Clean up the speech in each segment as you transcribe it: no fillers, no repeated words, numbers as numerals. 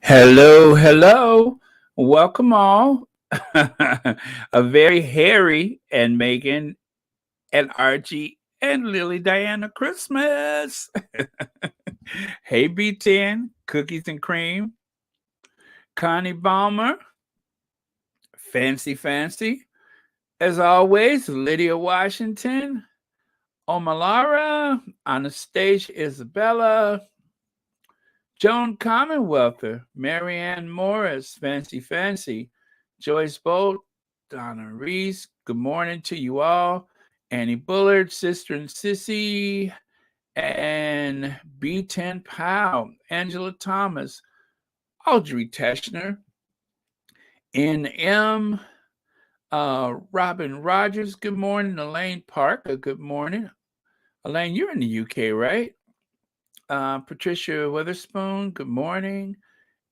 Hello, hello. Welcome all. A very hairy and Megan and Archie and Lily Diana Christmas. Hey B10, Cookies and Cream, Connie Balmer, Fancy Fancy. As always, Lydia Washington, Omalara, Anastasia Isabella, Joan Commonwealther, Marianne Morris, Fancy Fancy, Joyce Bolt, Donna Reese, good morning to you all. Annie Bullard, Sister and Sissy, and B10 Powell, Angela Thomas, Audrey Teschner, NM, Robin Rogers, good morning. Elaine Parker, good morning. Elaine, you're in the UK, right? Patricia Witherspoon, good morning.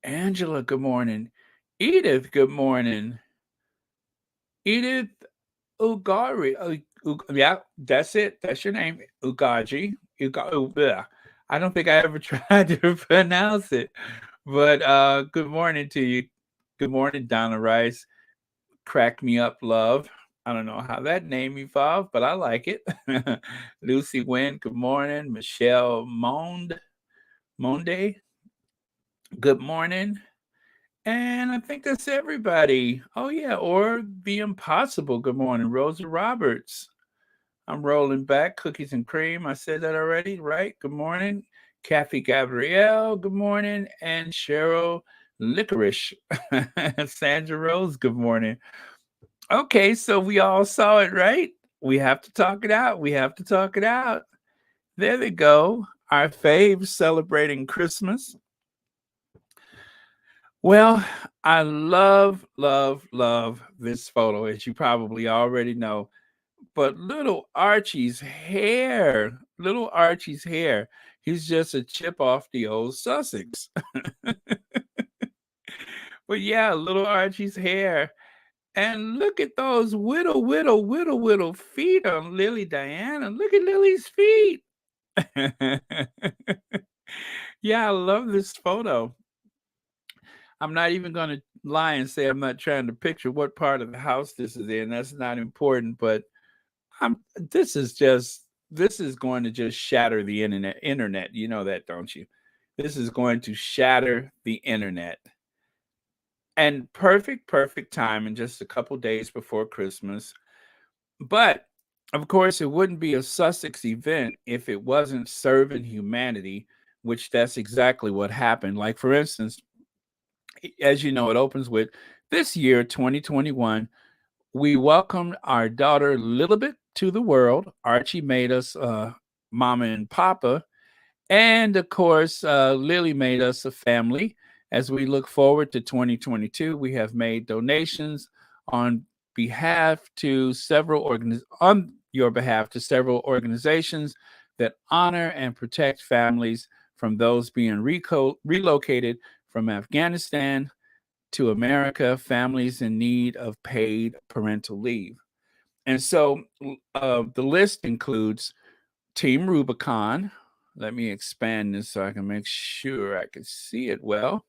Angela, good morning. Edith, good morning. Edith Ugari. Yeah, that's it. That's your name. Ugaji. I don't think I ever tried to pronounce it. But good morning to you. Good morning, Donna Rice. Crack me up, love. I don't know how that name evolved, but I like it. Lucy Wynn, good morning. Michelle Monde, good morning. And I think that's everybody. Oh, yeah. Or The Impossible. Good morning, Rosa Roberts. I'm rolling back. Cookies and cream. I said that already, right? Good morning. Kathy Gabrielle. Good morning. And Cheryl Licorice. Sandra Rose. Good morning. Okay. So we all saw it, right? We have to talk it out. We have to talk it out. There they go. Our faves celebrating Christmas. Well, I love, love, love this photo, as you probably already know. But little Archie's hair, he's just a chip off the old Sussex. But yeah, little Archie's hair. And look at those whittle feet on Lily Diana. Look at Lily's feet. Yeah, I love this photo. I'm not even going to lie and say I'm not trying to picture what part of the house this is in. That's not important, but I'm this is going to just shatter the internet. You know that, don't you? This is going to shatter the internet. And perfect time in just a couple days before Christmas. But of course, it wouldn't be a Sussex event if it wasn't serving humanity, which that's exactly what happened. Like, for instance, as you know, it opens with this year, 2021. We welcomed our daughter Lilibet to the world. Archie made us mama and papa. And of course, Lily made us a family. As we look forward to 2022, we have made donations on on your behalf to several organizations that honor and protect families from those being relocated from Afghanistan to America, families in need of paid parental leave. And so the list includes Team Rubicon. Let me expand this so I can make sure I can see it well.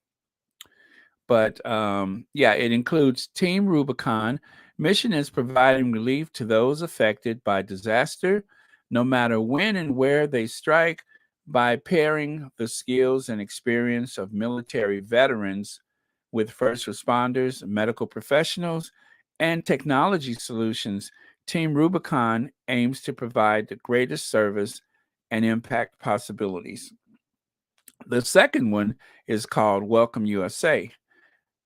But yeah, it includes Team Rubicon. Mission is providing relief to those affected by disaster, no matter when and where they strike, by pairing the skills and experience of military veterans with first responders, medical professionals, and technology solutions. Team Rubicon aims to provide the greatest service and impact possibilities. The second one is called Welcome USA,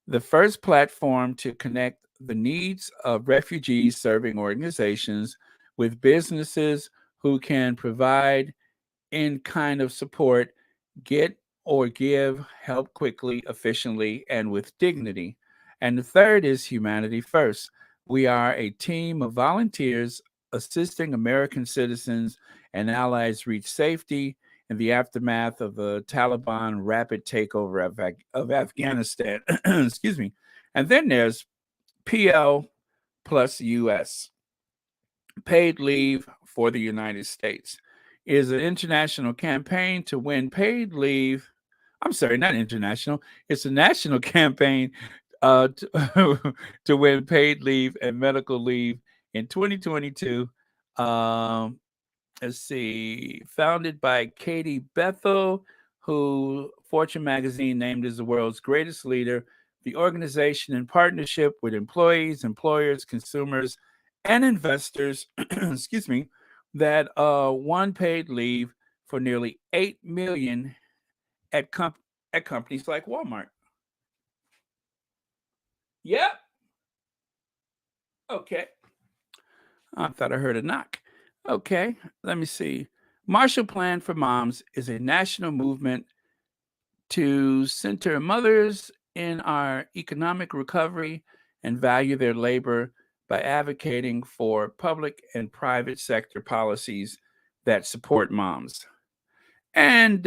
the first platform to connect the needs of refugees serving organizations with businesses who can provide in kind of support, get or give help quickly, efficiently, and with dignity. And the third is Humanity First. We are a team of volunteers assisting American citizens and allies reach safety in the aftermath of the Taliban rapid takeover of Afghanistan. Excuse me. And then there's PL plus US, paid leave for the United States. It is an international campaign to win paid leave. I'm sorry, not international. It's a national campaign to, to win paid leave and medical leave in 2022. Um, let's see, founded by Katie Bethel, who Fortune magazine named as the world's greatest leader. The organization, in partnership with employees, employers, consumers, and investors, excuse me, that won paid leave for nearly 8 million at at companies like Walmart. Yep. Okay. I thought I heard a knock. Okay. Let me see. Marshall Plan for Moms is a national movement to center mothers in our economic recovery and value their labor by advocating for public and private sector policies that support moms. And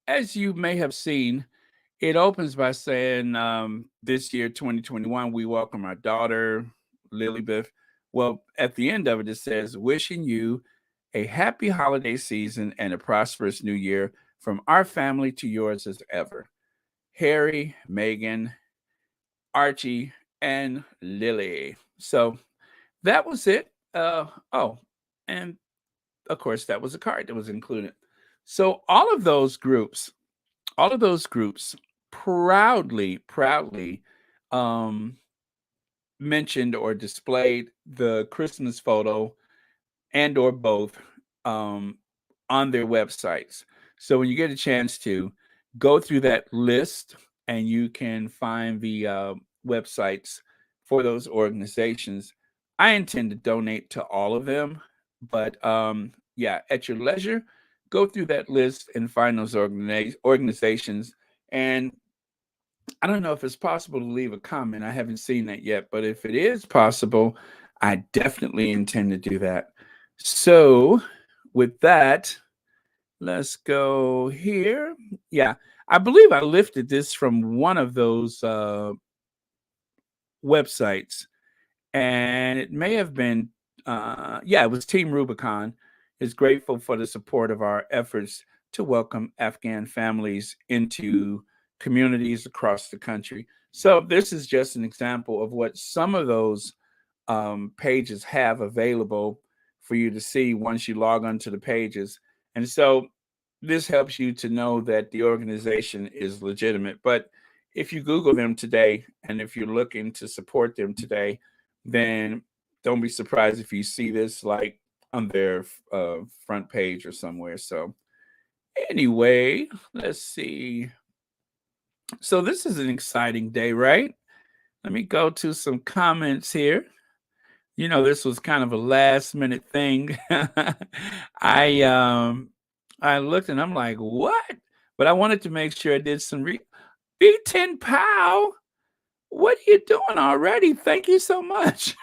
as you may have seen, it opens by saying, this year, 2021, we welcome our daughter, Lilibet. Well, at the end of it, it says, wishing you a happy holiday season and a prosperous new year from our family to yours as ever. Harry, Meghan, Archie, and Lili. So that was it. Oh, and of course, that was a card that was included. So all of those groups proudly um, mentioned or displayed the Christmas photo and or both um, on their websites. So when you get a chance to go through that list, and you can find the websites for those organizations. I intend to donate to all of them, but yeah, at your leisure, go through that list and find those organizations. And I don't know if it's possible to leave a comment. I haven't seen that yet, but if it is possible, I definitely intend to do that. So, with that, let's go here. Yeah, I believe I lifted this from one of those websites, and it may have been, yeah, it was Team Rubicon is grateful for the support of our efforts to welcome Afghan families into communities across the country. So this is just an example of what some of those pages have available for you to see once you log onto the pages. And so this helps you to know that the organization is legitimate. But if you Google them today, and if you're looking to support them today, then don't be surprised if you see this like on their front page or somewhere. So anyway, let's see. So this is an exciting day, right? Let me go to some comments here. You know, this was kind of a last minute thing. I I looked and I'm like, what? But I wanted to make sure I did some B10 Pow. What are you doing already? Thank you so much.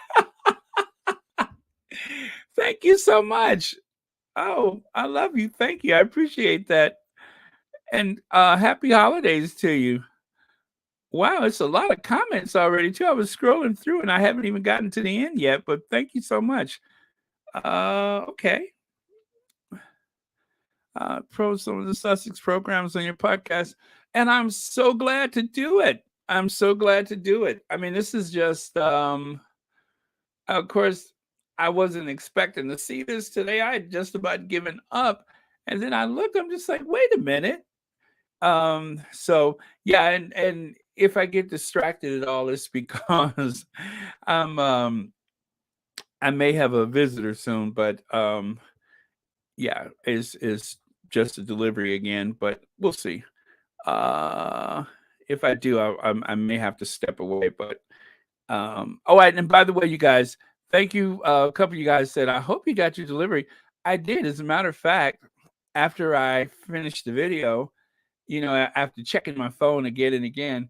Thank you so much. Oh, I love you. Thank you. I appreciate that. And happy holidays to you. Wow, it's a lot of comments already too. I was scrolling through and I haven't even gotten to the end yet, but thank you so much. Okay. Pro some of the Sussex programs on your podcast, and I'm so glad to do it. I'm so glad to do it. I mean, this is just, of course, I wasn't expecting to see this today. I had just about given up, and then I looked. I'm just like, wait a minute. So yeah, and if I get distracted at all, it's because I'm I may have a visitor soon, but yeah, is just a delivery again, but we'll see. Uh, if I do, I may have to step away. But oh, and by the way, you guys, thank you. A couple of you guys said, I hope you got your delivery. I did. As a matter of fact, after I finished the video, you know, after checking my phone again and again,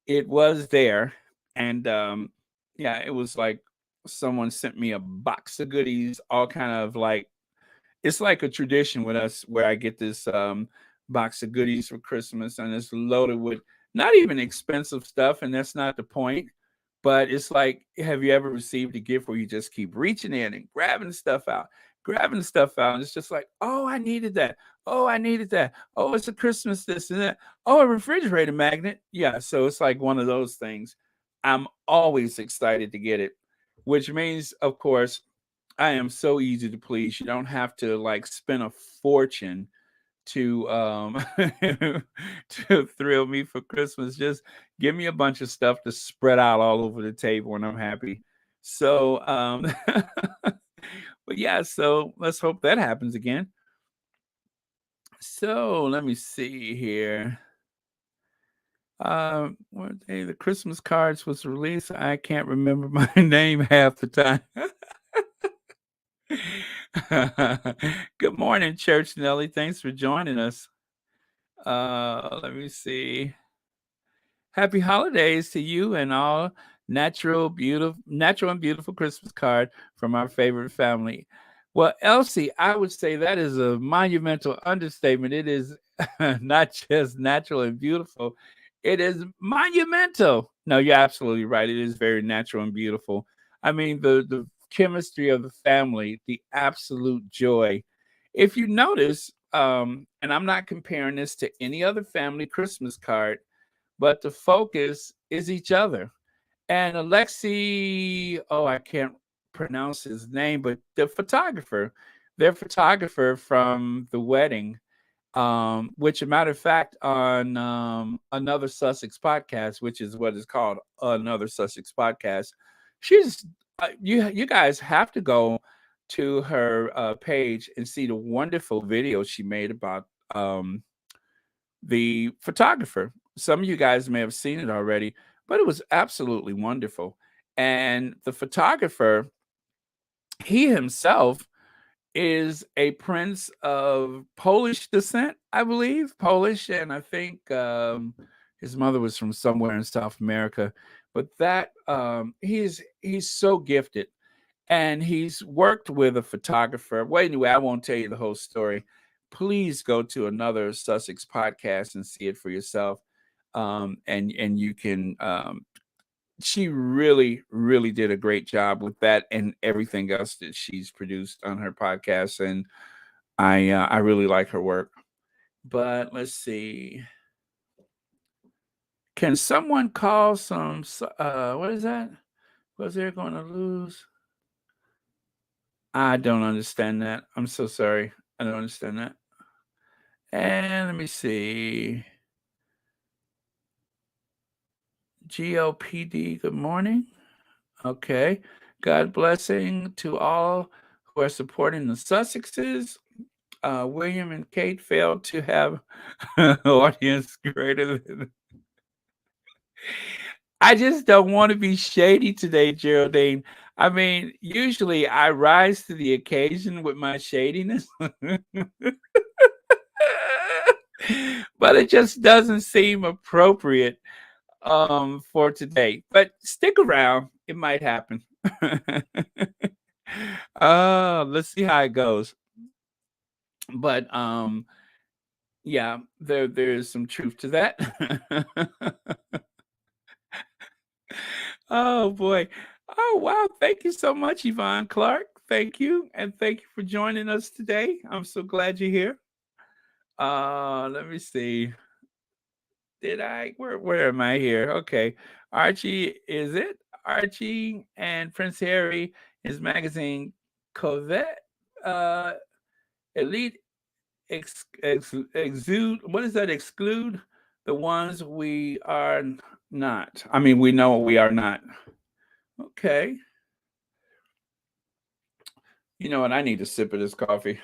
it was there, and yeah, it was like someone sent me a box of goodies, all kind of like it's like a tradition with us where I get this box of goodies for Christmas, and it's loaded with not even expensive stuff, and that's not the point. But it's like, have you ever received a gift where you just keep reaching in and grabbing stuff out, grabbing stuff out, and it's just like, oh, I needed that. Oh, I needed that. Oh, it's a Christmas this and that. Oh, a refrigerator magnet. Yeah, so it's like one of those things. I'm always excited to get it, which means, of course, I am so easy to please. You don't have to like spend a fortune to to thrill me for Christmas. Just give me a bunch of stuff to spread out all over the table and I'm happy. So but yeah, so let's hope that happens again. So let me see here. What day the Christmas cards was released? I can't remember my name half the time. Good morning, Church Nelly. Thanks for joining us. Let me see. Happy holidays to you and all. Natural and beautiful Christmas card from our favorite family. Well, Elsie, I would say that is a monumental understatement. It is not just natural and beautiful, it is monumental. No, you're absolutely right. It is very natural and beautiful. I mean, the chemistry of the family, the absolute joy. If you notice, and I'm not comparing this to any other family Christmas card, but the focus is each other. And Alexei, oh, I can't pronounce his name, but the photographer, their photographer from the wedding, which, a matter of fact, on another Sussex podcast, which is what is called another Sussex podcast, she's you guys have to go to her page and see the wonderful video she made about the photographer. Some of you guys may have seen it already, but it was absolutely wonderful. And the photographer, he himself is a prince of Polish descent, I believe, Polish, and I think his mother was from somewhere in South America. But that he's so gifted, and he's worked with a photographer. Well, anyway, I won't tell you the whole story. Please go to another Sussex podcast and see it for yourself. And you can. She really, really did a great job with that and everything else that she's produced on her podcast, and I really like her work. But let's see. Can someone call some? What is that? Was there going to lose? I don't understand that. I'm so sorry. I don't understand that. And let me see. GOPD, good morning. Okay. God blessing to all who are supporting the Sussexes. William and Kate failed to have an audience greater than. I just don't want to be shady today, Geraldine. I mean, usually I rise to the occasion with my shadiness. But it just doesn't seem appropriate for today. But stick around, it might happen. Let's see how it goes. But yeah, there's some truth to that. Oh boy. Oh wow, thank you so much, Yvonne Clark. Thank you, and thank you for joining us today. I'm so glad you're here. Let me see. Did I where am I here? Okay. Archie, is it? Archie and Prince Harry, his magazine Covet, uh Elite exude, what does that exclude? The ones we are not. I mean, we know we are not. Okay. You know what? I need a sip of this coffee.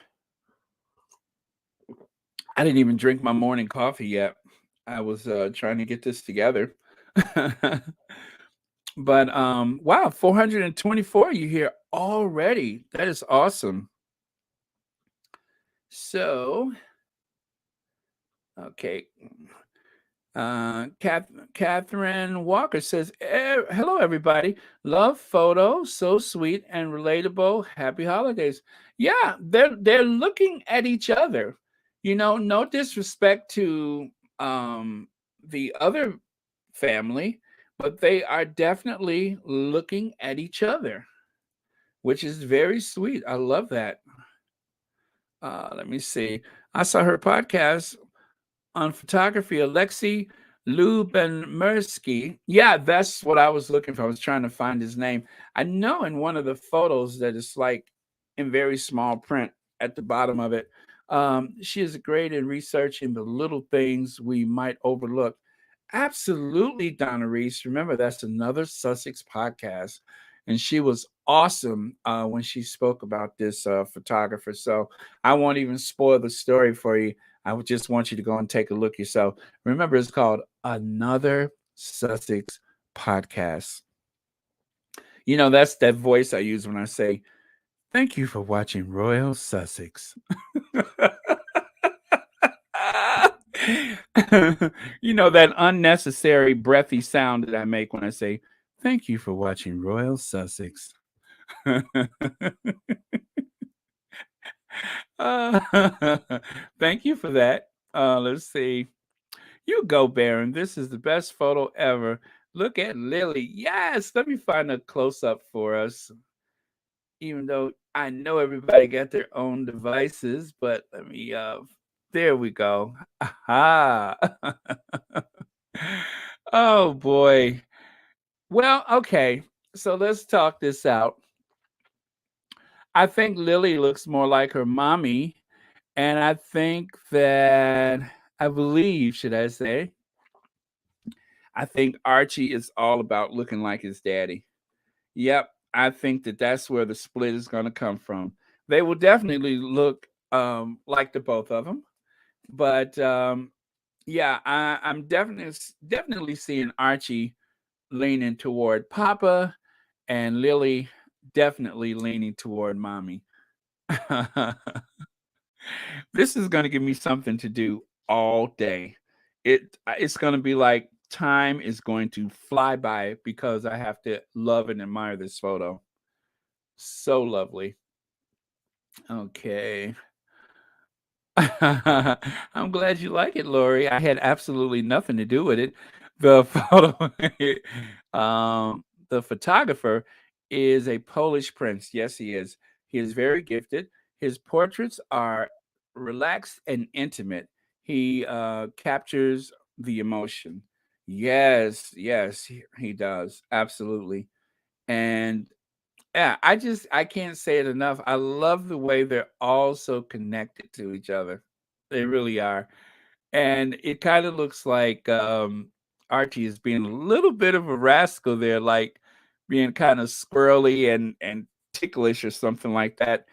I didn't even drink my morning coffee yet. I was trying to get this together. But wow, 424 you here already. That is awesome. So, okay. Catherine Walker says, "Hello, everybody. Love photos, so sweet and relatable. Happy holidays." Yeah, they're looking at each other. You know, no disrespect to the other family, but they are definitely looking at each other, which is very sweet. I love that. Let me see. I saw her podcast on photography, Alexei Lubensky. Yeah, that's what I was looking for. I was trying to find his name. I know in one of the photos that it's like in very small print at the bottom of it. She is great in researching the little things we might overlook. Absolutely, Donna Reese. Remember, that's another Sussex podcast. And she was awesome when she spoke about this photographer. So I won't even spoil the story for you. I would just want you to go and take a look yourself. Remember, it's called Another Sussex Podcast. You know, that's that voice I use when I say, thank you for watching Royal Sussex. You know, that unnecessary breathy sound that I make when I say, thank you for watching Royal Sussex. Thank you for that. Let's see. You go, Baron. This is the best photo ever. Look at Lili. Yes, let me find a close up for us. Even though I know everybody got their own devices, but let me there we go. Aha. Oh boy. Well, okay. So let's talk this out. I think Lili looks more like her mommy, and I think that I believe, should I say, I think Archie is all about looking like his daddy. Yep, I think that that's where the split is going to come from. They will definitely look like the both of them, but yeah, I'm definitely seeing Archie leaning toward Papa, and Lili definitely leaning toward Mommy. This is going to give me something to do all day. It's going to be like time is going to fly by because I have to love and admire this photo. So lovely. Okay. I'm glad you like it, Lori. I had absolutely nothing to do with it. The photo, the photographer is a Polish prince. Yes, he is. He is very gifted. His portraits are relaxed and intimate. He captures the emotion. Yes, yes, he does. Absolutely. And yeah, I can't say it enough. I love the way they're all so connected to each other. They really are. And it kind of looks like Archie is being a little bit of a rascal there, like being kind of squirrely and ticklish or something like that.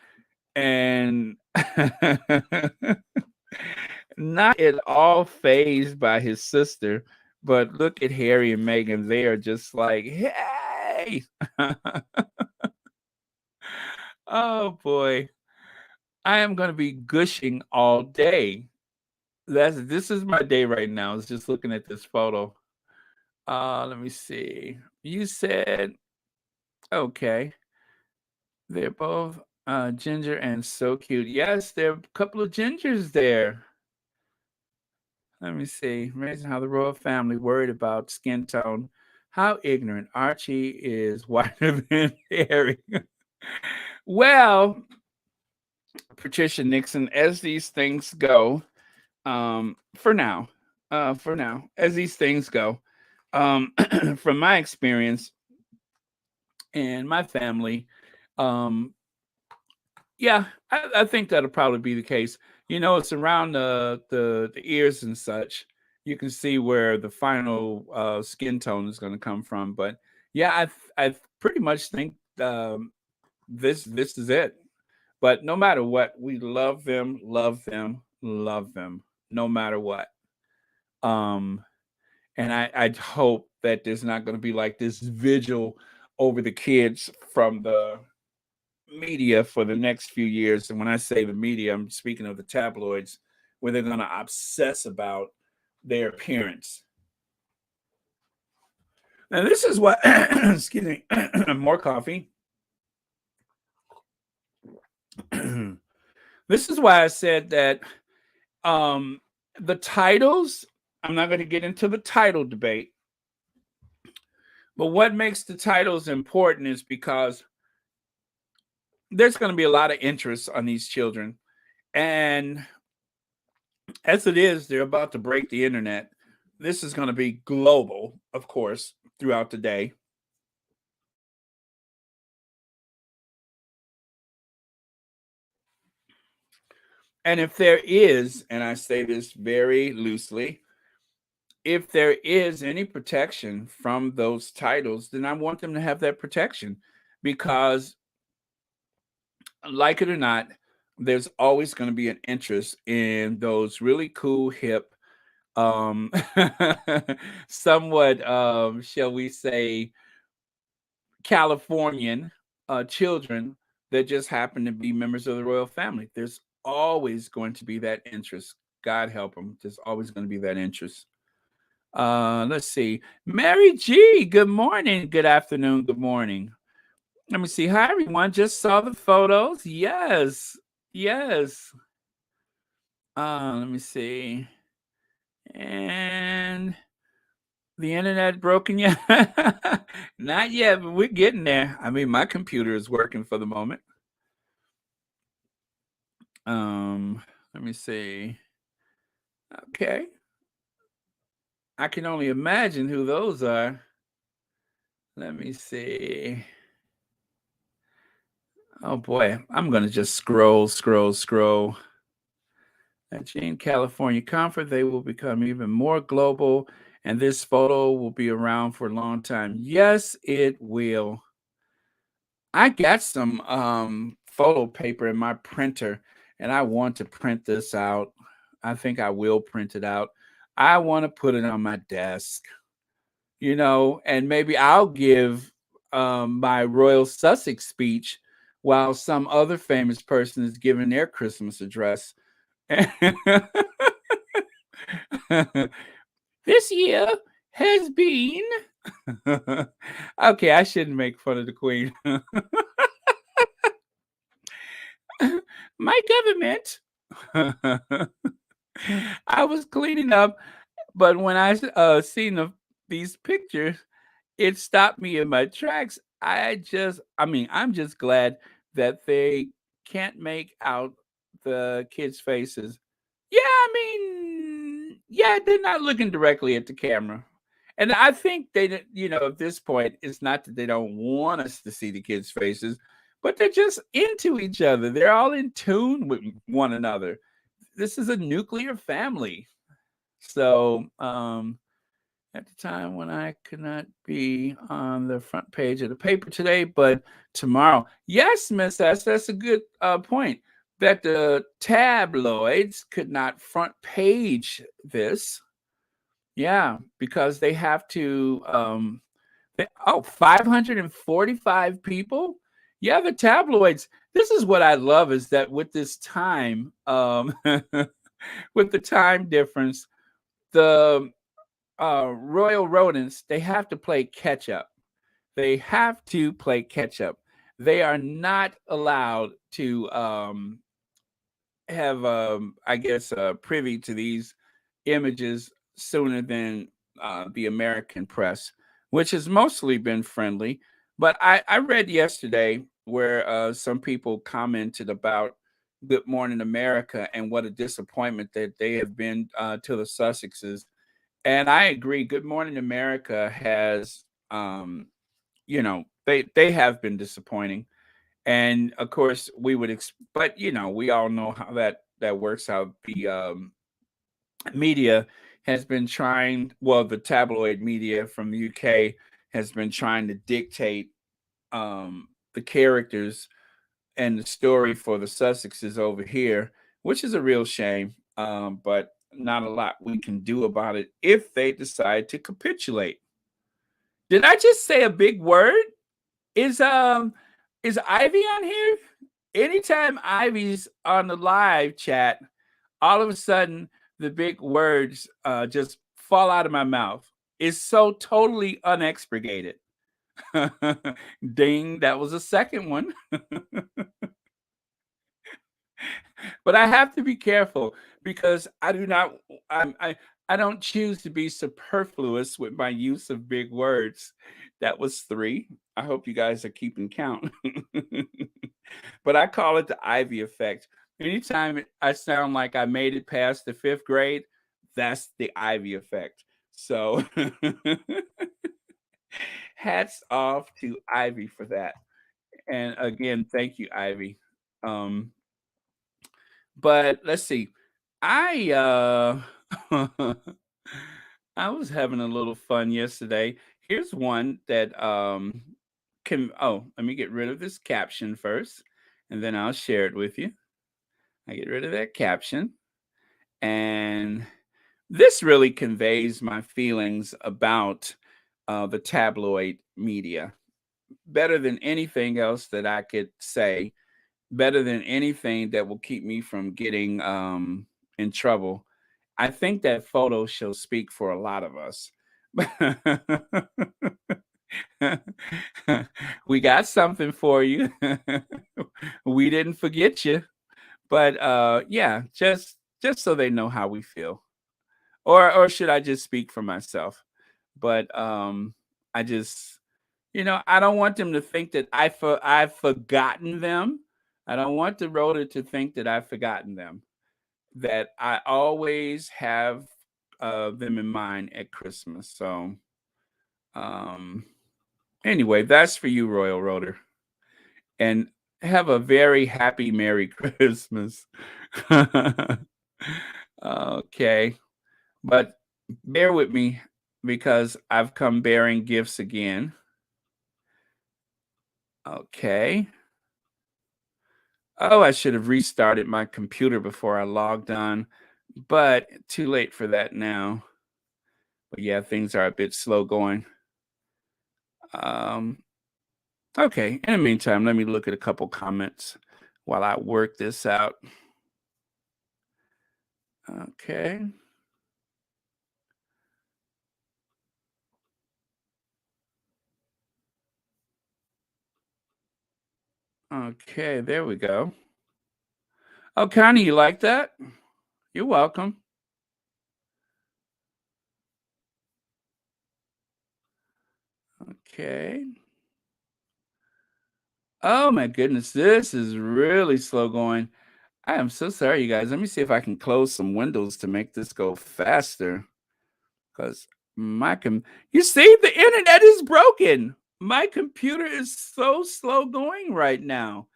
And not at all phased by his sister, but look at Harry and Meghan. They are just like, hey. Oh boy. I am gonna be gushing all day. This is my day right now. Is just looking at this photo. Let me see. You said okay. They're both ginger and so cute. Yes, there are a couple of gingers there. Let me see. Amazing how the royal family worried about skin tone. How ignorant. Archie is whiter than Harry. Well, Patricia Nixon, as these things go, for now, as these things go, from my experience and my family, um, yeah, I think that'll probably be the case. You know, it's around the ears and such. You can see where the final skin tone is going to come from. But yeah, I pretty much think this is it. But no matter what, we love them, love them, love them, no matter what. Um, and I hope that there's not going to be like this vigil over the kids from the media for the next few years. And when I say the media, I'm speaking of the tabloids, where they're going to obsess about their appearance. Now, this is what, excuse me, more coffee. This is why I said that um, the titles, I'm not going to get into the title debate, but what makes the titles important is because there's going to be a lot of interest on these children. And as it is, they're about to break the internet. This is going to be global, of course, throughout the day. And if there is, and I say this very loosely, if there is any protection from those titles, then I want them to have that protection because, like it or not, there's always going to be an interest in those really cool, hip, um, somewhat, shall we say, Californian children that just happen to be members of the royal family. There's always going to be that interest. God help them. There's always going to be that interest. Let's see. Mary G, good morning, good afternoon, good morning. Let me see. Hi, everyone. Just saw the photos. Yes. Yes. Let me see. And the internet broken yet? Not yet, but we're getting there. I mean, my computer is working for the moment. Let me see. Okay. I can only imagine who those are. Let me see. Oh boy, I'm gonna just scroll. At Gene California Comfort, they will become even more global, and this photo will be around for a long time. Yes, it will. I got some photo paper in my printer, and I want to print this out. I think I will print it out. I want to put it on my desk, and maybe I'll give my Royal Sussex speech while some other famous person is giving their Christmas address. This year has been okay. I shouldn't make fun of the Queen. My government. I was cleaning up, but when I seen these pictures, it stopped me in my tracks. I'm just glad that they can't make out the kids' faces. Yeah, I mean, yeah, they're not looking directly at the camera. And I think at this point, it's not that they don't want us to see the kids' faces, but they're just into each other. They're all in tune with one another. This is a nuclear family. So, at the time when I could not be on the front page of the paper today, but tomorrow. Yes, Miss S, that's a good point. That the tabloids could not front page this. Yeah, because they have to 545 people. Yeah, the tabloids. This is what I love is that with this time, with the time difference, the royal rodents, they have to play catch up. They have to play catch up. They are not allowed to have, I guess, privy to these images sooner than the American press, which has mostly been friendly. But I read yesterday where some people commented about Good Morning America and what a disappointment that they have been to the Sussexes. And I agree. Good Morning America has, they have been disappointing, and of course but we all know how that works. How the media has been trying. Well, the tabloid media from the UK has been trying to dictate the characters and the story for the Sussexes over here, which is a real shame. But not a lot we can do about it if they decide to capitulate. Did I just say a big word? Is is Ivy on here? Anytime Ivy's on the live chat, all of a sudden the big words just fall out of my mouth. It's so totally unexpurgated. Ding, that was a second one. But I have to be careful because I do not I don't choose to be superfluous with my use of big words. That was 3. I hope you guys are keeping count. But I call it the Ivy effect. Anytime I sound like I made it past the 5th grade, that's the Ivy effect. So, hats off to Ivy for that. And again, thank you, Ivy. Um, but let's see. I I was having a little fun yesterday. Here's one that can let me get rid of this caption first, and then I'll share it with you. I get rid of that caption. And this really conveys my feelings about the tabloid media better than anything else that I could say, better than anything that will keep me from getting in trouble. I think that photo shall speak for a lot of us. We got something for you. We didn't forget you. But yeah, just so they know how we feel. Or should I just speak for myself? But I just I don't want them to think that I've forgotten them. I don't want the rotor to think that I've forgotten them. That I always have them in mind at Christmas. So um anyway, that's for you, Royal Rotor. And have a very happy Merry Christmas. Okay. But bear with me because I've come bearing gifts again. Okay. Oh, I should have restarted my computer before I logged on, but too late for that now. But yeah, things are a bit slow going. Um, okay. In the meantime, let me look at a couple comments while I work this out. Okay. Okay, there we go. Oh, Connie, you like that? You're welcome. Okay. Oh my goodness, this is really slow going. I am so sorry, you guys. Let me see if I can close some windows to make this go faster. Because you see, the internet is broken. My computer is so slow going right now.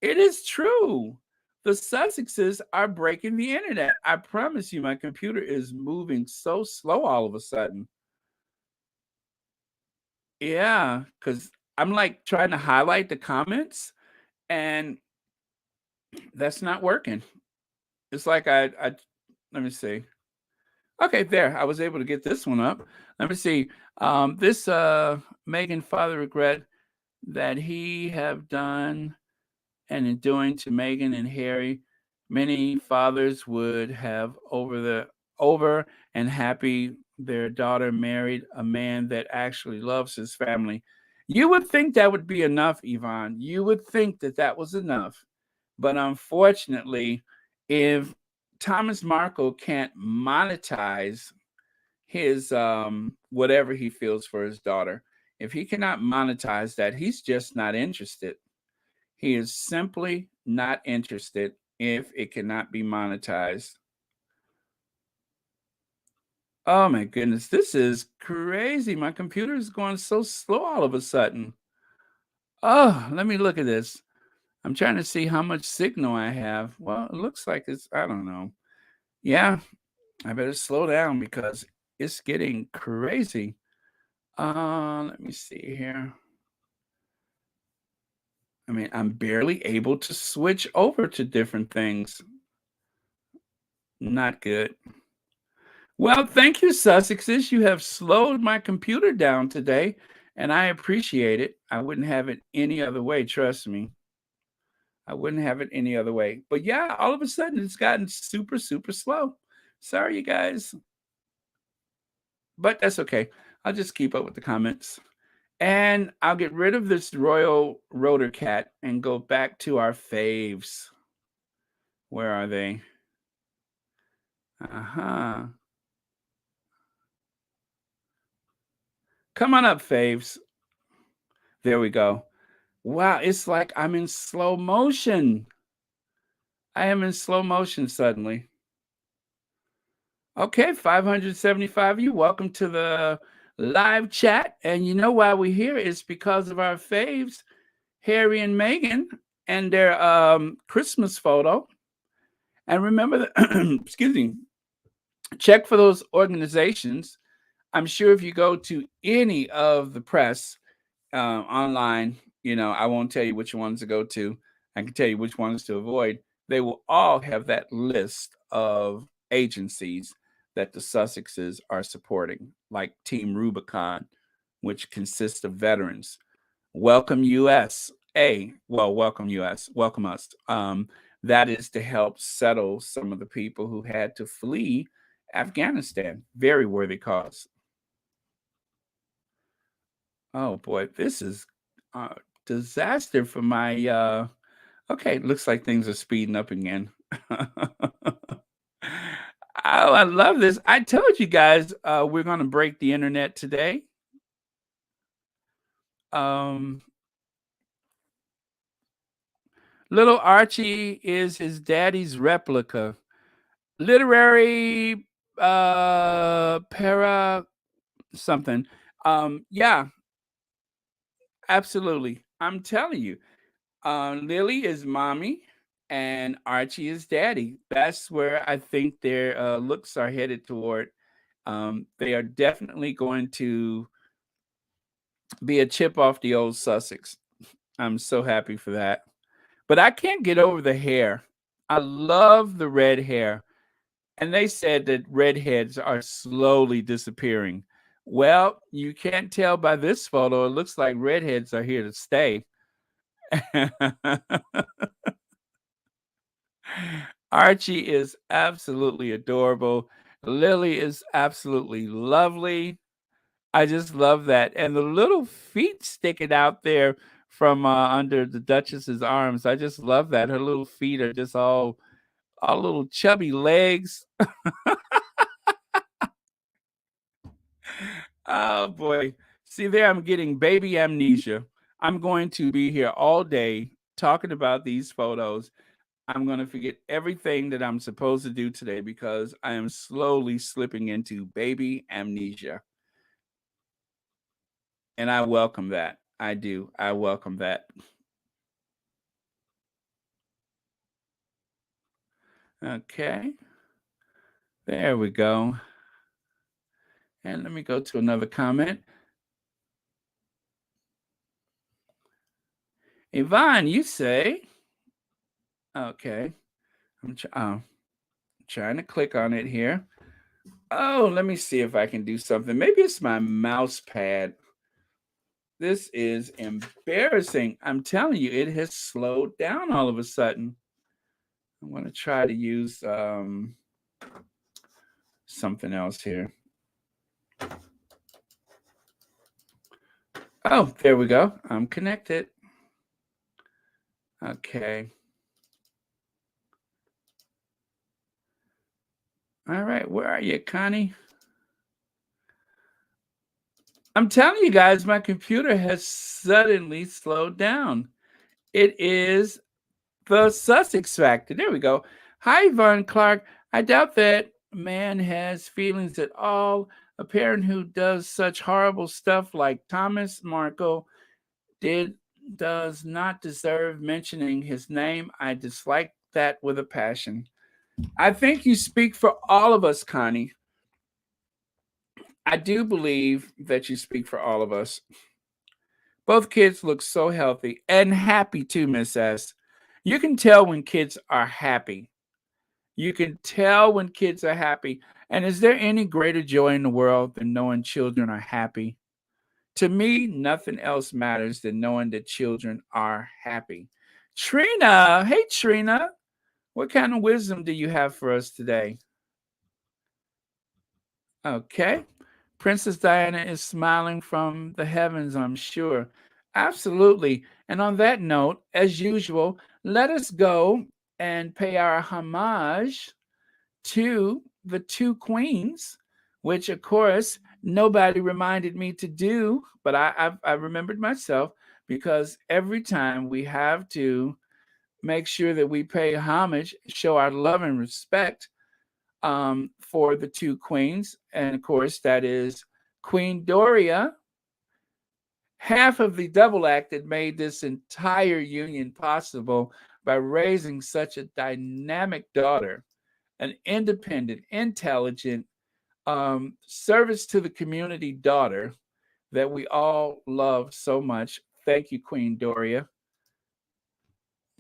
It is true. The Sussexes are breaking the internet. I promise you, my computer is moving so slow all of a sudden. Yeah, because I'm like trying to highlight the comments and that's not working. It's like I let me see. Okay, there. I was able to get this one up. Let me see. This Meghan father regret that he have done and in doing to Meghan and Harry, many fathers would have over and happy their daughter married a man that actually loves his family. You would think that would be enough, Yvonne. You would think that that was enough. But unfortunately, if Thomas Markle can't monetize his whatever he feels for his daughter, if he cannot monetize that, he's just not interested. He is simply not interested if it cannot be monetized. Oh my goodness, this is crazy. My computer is going so slow all of a sudden. Oh, let me look at this. I'm trying to see how much signal I have. Well, it looks like I don't know. Yeah, I better slow down because it's getting crazy. Let me see here. I mean, I'm barely able to switch over to different things. Not good. Well, thank you, Sussexes. You have slowed my computer down today, and I appreciate it. I wouldn't have it any other way, trust me. I wouldn't have it any other way. But yeah, all of a sudden it's gotten super, super slow. Sorry, you guys. But that's okay. I'll just keep up with the comments. And I'll get rid of this Royal Rotor Cat and go back to our faves. Where are they? Uh-huh. Come on up, faves. There we go. Wow, it's like I'm in slow motion. I am in slow motion suddenly. Okay, 575 of you. Welcome to the live chat. And you know why we're here is because of our faves, Harry and Meghan, and their Christmas photo. And remember that, excuse me, check for those organizations. I'm sure if you go to any of the press online, I won't tell you which ones to go to. I can tell you which ones to avoid. They will all have that list of agencies that the Sussexes are supporting, like Team Rubicon, which consists of veterans. Welcome USA. Well, welcome US. Welcome us. That is to help settle some of the people who had to flee Afghanistan. Very worthy cause. Oh boy, this is a disaster for my okay, looks like things are speeding up again. Oh, I love this. I told you guys we're gonna break the internet today. Um Little Archie is his daddy's replica. Literary para something. Yeah, absolutely. I'm telling you. Lili is mommy and Archie is daddy. That's where I think their looks are headed toward. They are definitely going to be a chip off the old Sussex. I'm so happy for that. But I can't get over the hair. I love the red hair. And they said that redheads are slowly disappearing. Well, you can't tell by this photo. It looks like redheads are here to stay. Archie is absolutely adorable. Lili is absolutely lovely. I just love that. And the little feet sticking out there from under the Duchess's arms. I just love that. Her little feet are just all little chubby legs. Oh boy. See there, I'm getting baby amnesia. I'm going to be here all day talking about these photos. I'm going to forget everything that I'm supposed to do today because I am slowly slipping into baby amnesia. And I welcome that. I do. I welcome that. Okay. There we go. And let me go to another comment. Yvonne, you say, okay. I'm trying to click on it here. Oh, let me see if I can do something. Maybe it's my mouse pad. This is embarrassing. I'm telling you, it has slowed down all of a sudden. I'm going to try to use something else here. Oh, there we go. I'm connected. Okay. All right. Where are you, Connie? I'm telling you guys, my computer has suddenly slowed down. It is the Sussex factor. There we go. Hi, Yvonne Clark. I doubt that man has feelings at all. A parent who does such horrible stuff like Thomas Markle does not deserve mentioning his name. I dislike that with a passion. I think you speak for all of us, Connie. I do believe that you speak for all of us. Both kids look so healthy and happy too, Miss S. You can tell when kids are happy. You can tell when kids are happy. And is there any greater joy in the world than knowing children are happy? To me, nothing else matters than knowing that children are happy. Trina, hey Trina, what kind of wisdom do you have for us today? Okay. Princess Diana is smiling from the heavens, I'm sure. Absolutely. And on that note, as usual, let us go and pay our homage to the two queens, which of course nobody reminded me to do, but I remembered myself because every time we have to make sure that we pay homage, show our love and respect for the two queens. And of course, that is Queen Doria, half of the double act that made this entire union possible by raising such a dynamic daughter, an independent, intelligent, service to the community daughter that we all love so much. Thank you, Queen Doria.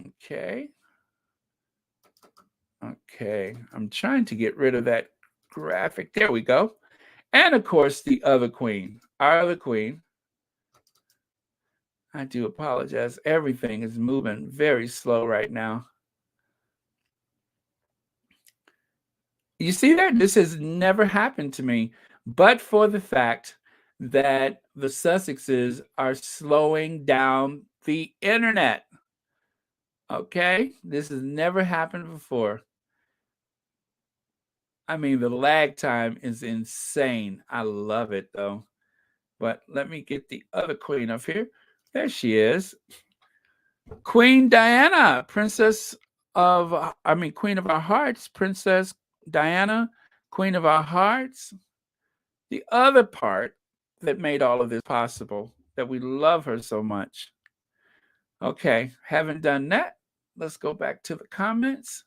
Okay. Okay. I'm trying to get rid of that graphic. There we go. And of course, the other queen, our other queen. I do apologize. Everything is moving very slow right now. You see that? This has never happened to me, but for the fact that the Sussexes are slowing down the internet. Okay? This has never happened before. I mean, the lag time is insane. I love it though. But let me get the other queen up here. There she is. Queen Diana, Queen of our hearts, Princess Diana, Queen of our hearts. The other part that made all of this possible, that we love her so much. Okay, haven't done that. Let's go back to the comments.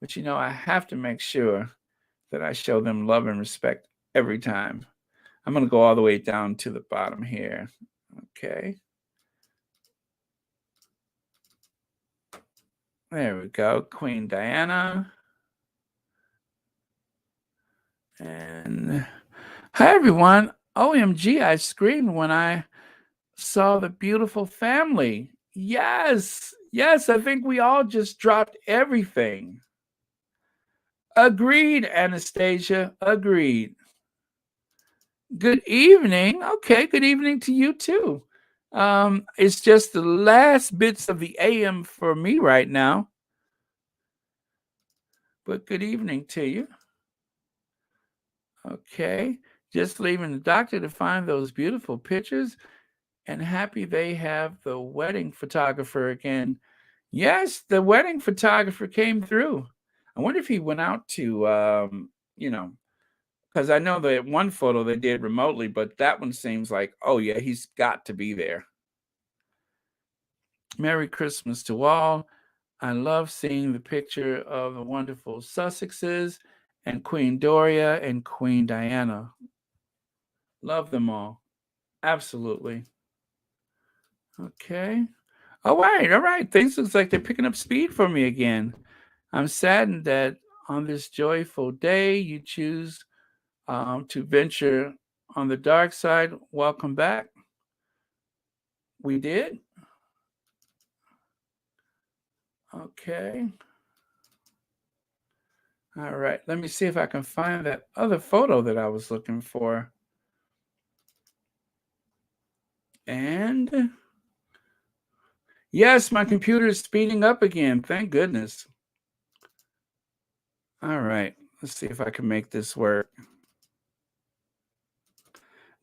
But you know, I have to make sure that I show them love and respect every time. I'm going to go all the way down to the bottom here. Okay. There we go. Queen Diana. And hi, everyone. OMG, I screamed when I saw the beautiful family. Yes. Yes, I think we all just dropped everything. Agreed, Anastasia. Agreed. Good evening. Okay, good evening to you too. It's just the last bits of the AM for me right now. But good evening to you. Okay, just leaving the doctor to find those beautiful pictures, and happy they have the wedding photographer again. Yes, the wedding photographer came through. I wonder if he went out to, because I know that one photo they did remotely, but that one seems like, oh yeah, he's got to be there. Merry Christmas to all. I love seeing the picture of the wonderful Sussexes and Queen Doria and Queen Diana. Love them all. Absolutely. Okay. All right. Things looks like they're picking up speed for me again. I'm saddened that on this joyful day you choose to venture on the dark side. Welcome back. We did. Okay. All right. Let me see if I can find that other photo that I was looking for. And yes, my computer is speeding up again. Thank goodness. All right. Let's see if I can make this work.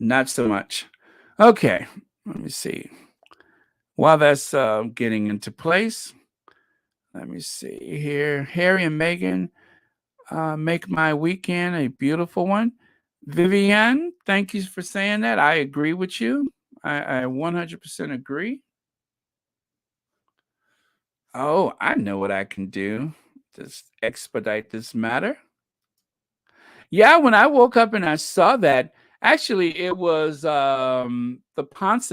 Not so much. Okay. Let me see. While that's getting into place, let me see here. Harry and Meghan make my weekend a beautiful one. Vivian, thank you for saying that. I agree with you. I 100% agree. Oh, I know what I can do to expedite this matter. Yeah, when I woke up and I saw that, actually, it was the Ponce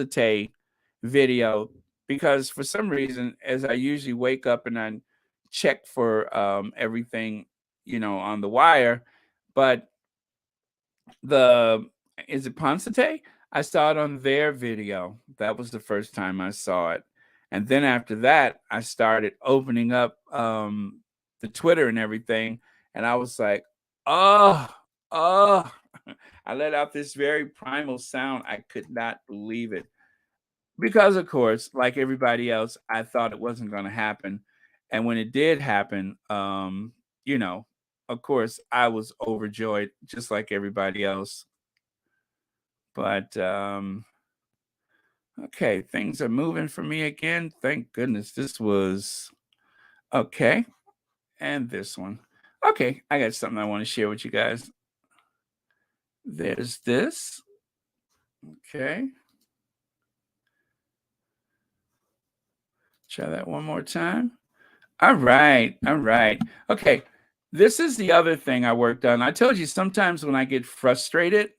video, because for some reason, as I usually wake up and I check for everything, on the wire, but is it Ponce? I saw it on their video. That was the first time I saw it. And then after that, I started opening up the Twitter and everything. And I was like, oh, I let out this very primal sound. I could not believe it. Because, of course, like everybody else, I thought it wasn't going to happen. And when it did happen, of course, I was overjoyed, just like everybody else. But okay, things are moving for me again. Thank goodness. This was Okay. And this one. Okay. I got something I want to share with you guys. There's this. Okay. Try that one more time. All right. All right. Okay. This is the other thing I worked on. I told you sometimes when I get frustrated,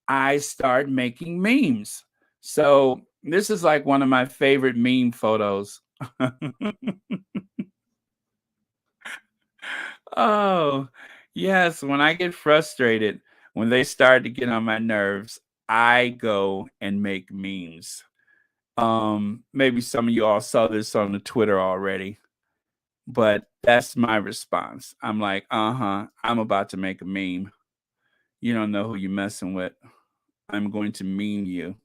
I start making memes. So this is like one of my favorite meme photos. Oh, yes. When I get frustrated, when they start to get on my nerves, I go and make memes. Maybe some of you all saw this on the Twitter already, but that's my response. I'm like, I'm about to make a meme. You don't know who you're messing with. I'm going to meme you.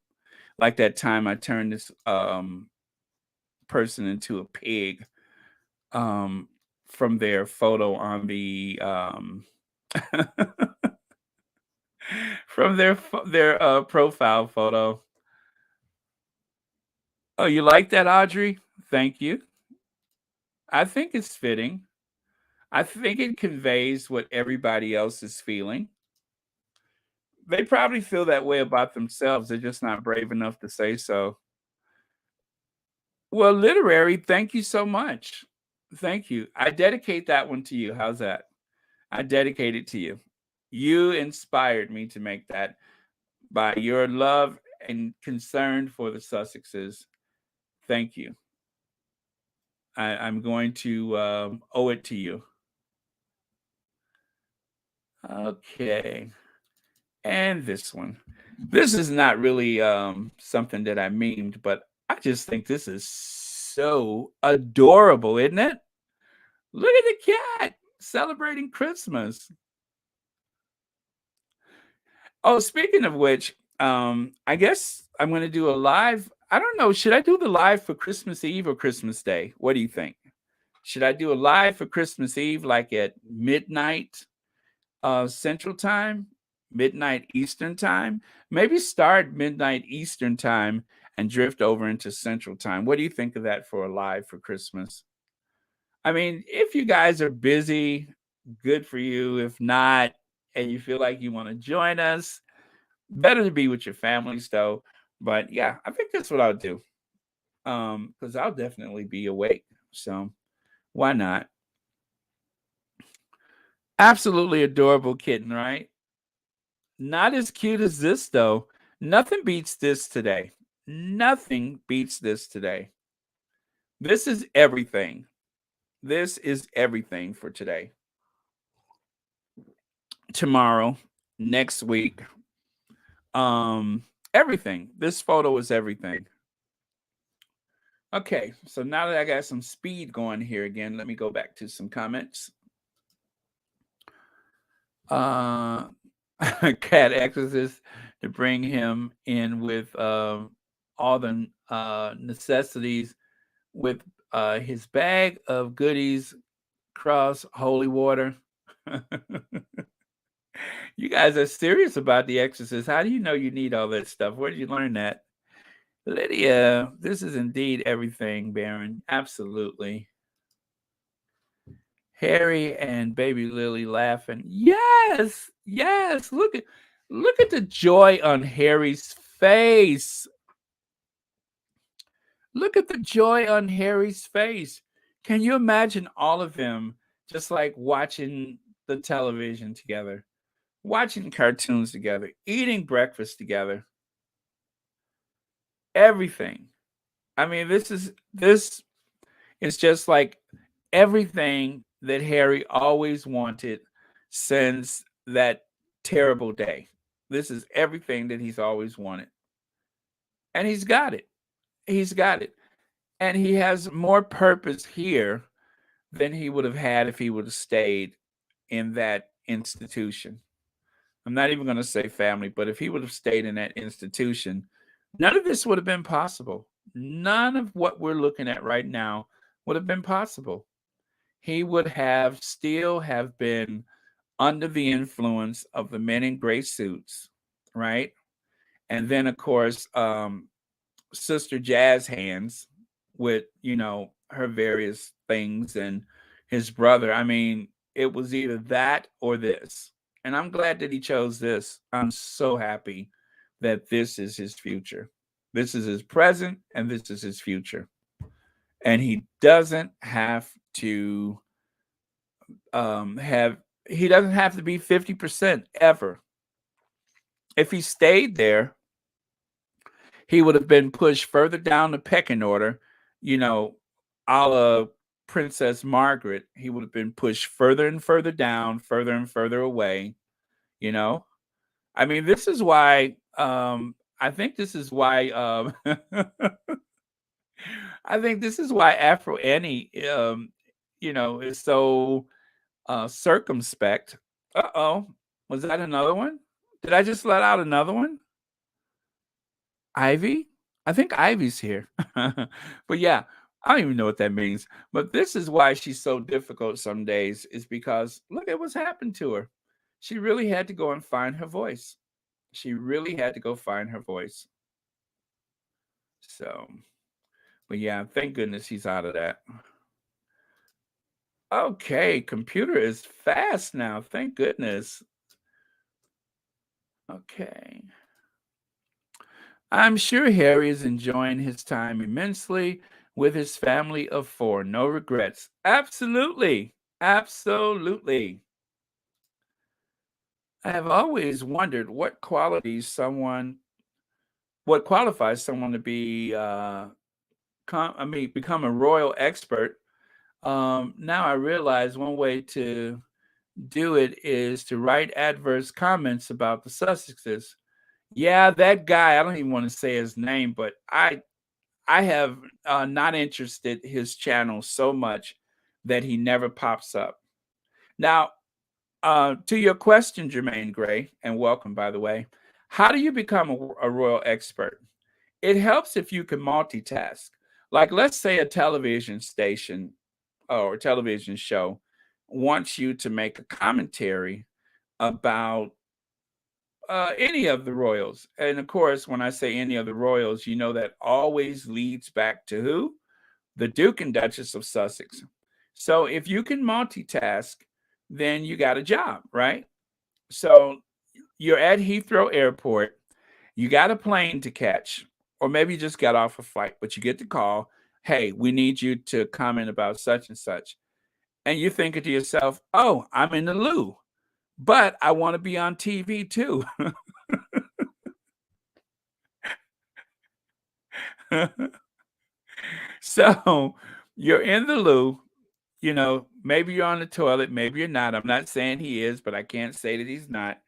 Like that time I turned this person into a pig um from their photo on the from their profile photo. Oh, you like that, Audrey? Thank you. I think it's fitting. I think it conveys what everybody else is feeling. They probably feel that way about themselves. They're just not brave enough to say so. Well, literary, thank you so much. Thank you. I dedicate that one to you. How's that? I dedicate it to you. You inspired me to make that by your love and concern for the Sussexes. Thank you. I'm going to owe it to you. Okay. And this one. This is not really something that I memed, but I just think this is so adorable, isn't it? Look at the cat celebrating Christmas. Oh, speaking of which, I guess I'm going to do a live. I don't know. Should I do the live for Christmas Eve or Christmas Day? What do you think? Should I do a live for Christmas Eve, like at midnight Central Time, midnight Eastern Time? Maybe start midnight Eastern Time and drift over into Central Time. What do you think of that for a live for Christmas? I mean, if you guys are busy, good for you. If not, and you feel like you want to join us, better to be with your families though. But yeah, I think that's what I'll do. Because I'll definitely be awake. So why not? Absolutely adorable kitten, right? Not as cute as this though. Nothing beats this today. Nothing beats this today. This is everything. This is everything for today. Tomorrow, next week, everything. This photo is everything. Okay, so now that I got some speed going here again, let me go back to some comments. Cat exorcist to bring him in with all the necessities with his bag of goodies, cross, holy water. You guys are serious about the exorcist. How do you know you need all that stuff? Where did you learn that? Lydia, this is indeed everything, Baron. Absolutely. Harry and baby Lily laughing. Yes, yes. Look at the joy on Harry's face. Look at the joy on Harry's face. Can you imagine all of them just like watching the television together, watching cartoons together, eating breakfast together? Everything. I mean, this is just like everything that Harry always wanted since that terrible day. This is everything that he's always wanted. And he's got it. He's got it. And he has more purpose here than he would have had if he would have stayed in that institution. I'm not even going to say family, but if he would have stayed in that institution, none of this would have been possible. None of what we're looking at right now would have been possible. He would have still have been under the influence of the men in gray suits, right? And then of course, Sister Jazz Hands with, her various things and his brother. I mean, it was either that or this. And I'm glad that he chose this. I'm so happy that this is his future. This is his present and this is his future. And he doesn't have to have he doesn't have to be 50% ever. If he stayed there, he would have been pushed further down the pecking order, you know, a la Princess Margaret. He would have been pushed further and further down, further and further away, you know. I mean, this is why I think this is why I think this is why Afro Annie is so circumspect. Uh-oh. Was that another one? Did I just let out another one? Ivy? I think Ivy's here. But yeah, I don't even know what that means. But this is why she's so difficult some days, is because look at what's happened to her. She really had to go and find her voice. She really had to go find her voice. So, but yeah, thank goodness he's out of that. Okay, computer is fast now. Thank goodness. Okay. I'm sure Harry is enjoying his time immensely with his family of four. No regrets. Absolutely. Absolutely. I have always wondered what qualifies someone to be become a royal expert. Now I realize one way to do it is to write adverse comments about the Sussexes. Yeah, that guy, I don't even want to say his name, but I have not interested his channel so much that he never pops up. Now, to your question, Jermaine Gray, and welcome, by the way, how do you become a royal expert? It helps if you can multitask. Like, let's say a television station or a television show wants you to make a commentary about any of the royals. And of course, when I say any of the royals, you know that always leads back to who? The Duke and Duchess of Sussex. So if you can multitask, then you got a job, right? So you're at Heathrow Airport, you got a plane to catch, or maybe you just got off a flight, but you get the call, hey, we need you to comment about such and such. And you're thinking to yourself, oh, I'm in the loo, but I want to be on TV too. So you're in the loo, maybe you're on the toilet, maybe you're not. I'm not saying he is, but I can't say that he's not.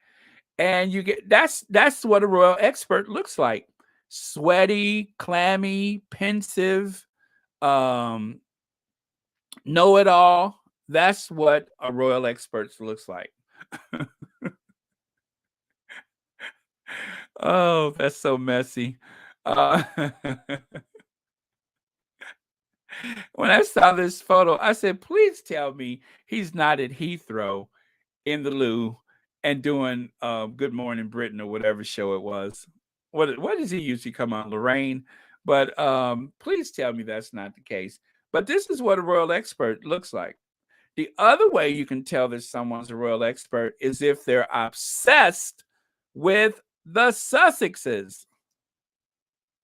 And you get that's what a royal expert looks like. Sweaty, clammy, pensive, um, know it all. That's what a royal expert looks like. Oh, that's so messy. Uh, when I saw this photo, I said, please tell me he's not at Heathrow in the loo and doing Good Morning Britain or whatever show it was. What does he usually come on, Lorraine? But please tell me that's not the case. But this is what a royal expert looks like. The other way you can tell that someone's a royal expert is if they're obsessed with the Sussexes.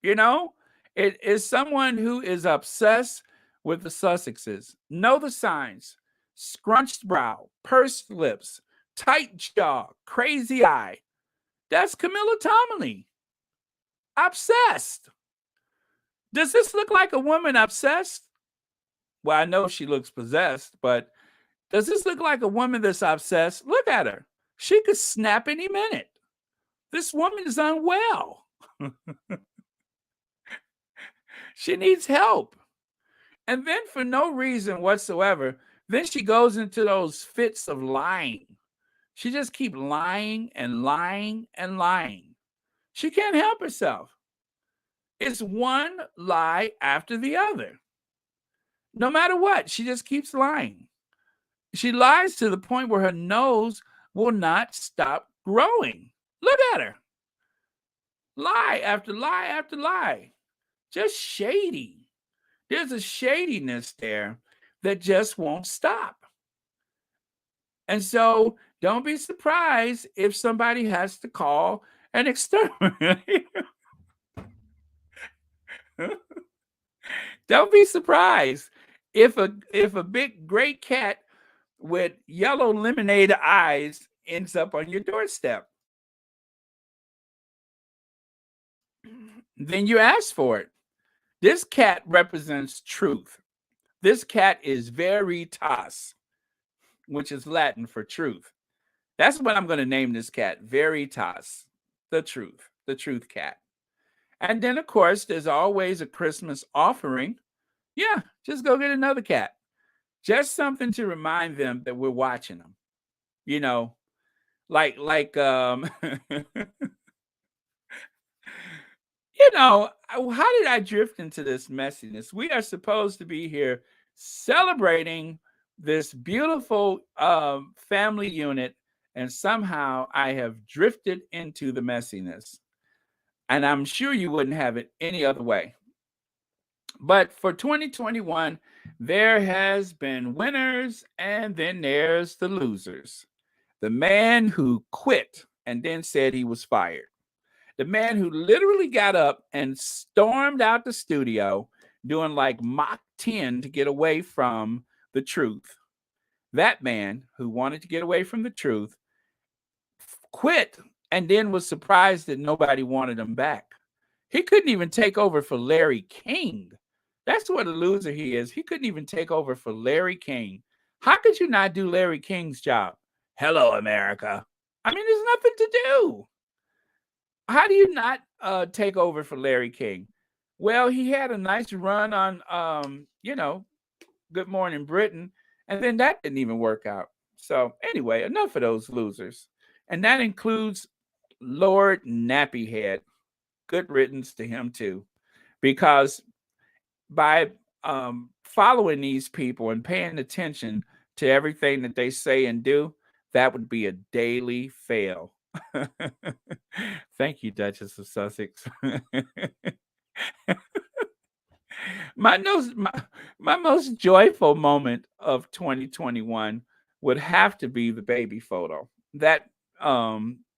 It is someone who is obsessed with the Sussexes. Know the signs: scrunched brow, pursed lips, tight jaw, crazy eye. That's Camilla Tominey. Obsessed. Does this look like a woman obsessed? Well, I know she looks possessed, but does this look like a woman that's obsessed? Look at her. She could snap any minute. This woman is unwell. She needs help. And then for no reason whatsoever, then she goes into those fits of lying. She just keeps lying and lying and lying. She can't help herself. It's one lie after the other. No matter what, she just keeps lying. She lies to the point where her nose will not stop growing. Look at her. Lie after lie after lie. Just shady. There's a shadiness there that just won't stop. And so don't be surprised if somebody has to call an exterminator. Don't be surprised if a big great cat with yellow lemonade eyes ends up on your doorstep. Then you ask for it. This cat represents truth. This cat is veritas, which is Latin for truth. That's what I'm going to name this cat, Veritas, the truth cat. And then, of course, there's always a Christmas offering. Yeah, just go get another cat. Just something to remind them that we're watching them. You know, like how did I drift into this messiness? We are supposed to be here celebrating this beautiful family unit, and somehow I have drifted into the messiness. And I'm sure you wouldn't have it any other way. But for 2021, there has been winners and then there's the losers. The man who quit and then said he was fired. The man who literally got up and stormed out the studio doing like Mach 10 to get away from the truth. That man who wanted to get away from the truth quit and then was surprised that nobody wanted him back. He couldn't even take over for Larry King. That's what a loser he is. He couldn't even take over for Larry King. How could you not do Larry King's job? Hello, America. I mean, there's nothing to do. How do you not take over for Larry King? Well, he had a nice run on, Good Morning Britain, and then that didn't even work out. So anyway, enough of those losers. And that includes Lord Nappyhead. Good riddance to him too, because by following these people and paying attention to everything that they say and do, that would be a daily fail. Thank you, Duchess of Sussex. My most joyful moment of 2021 would have to be the baby photo. That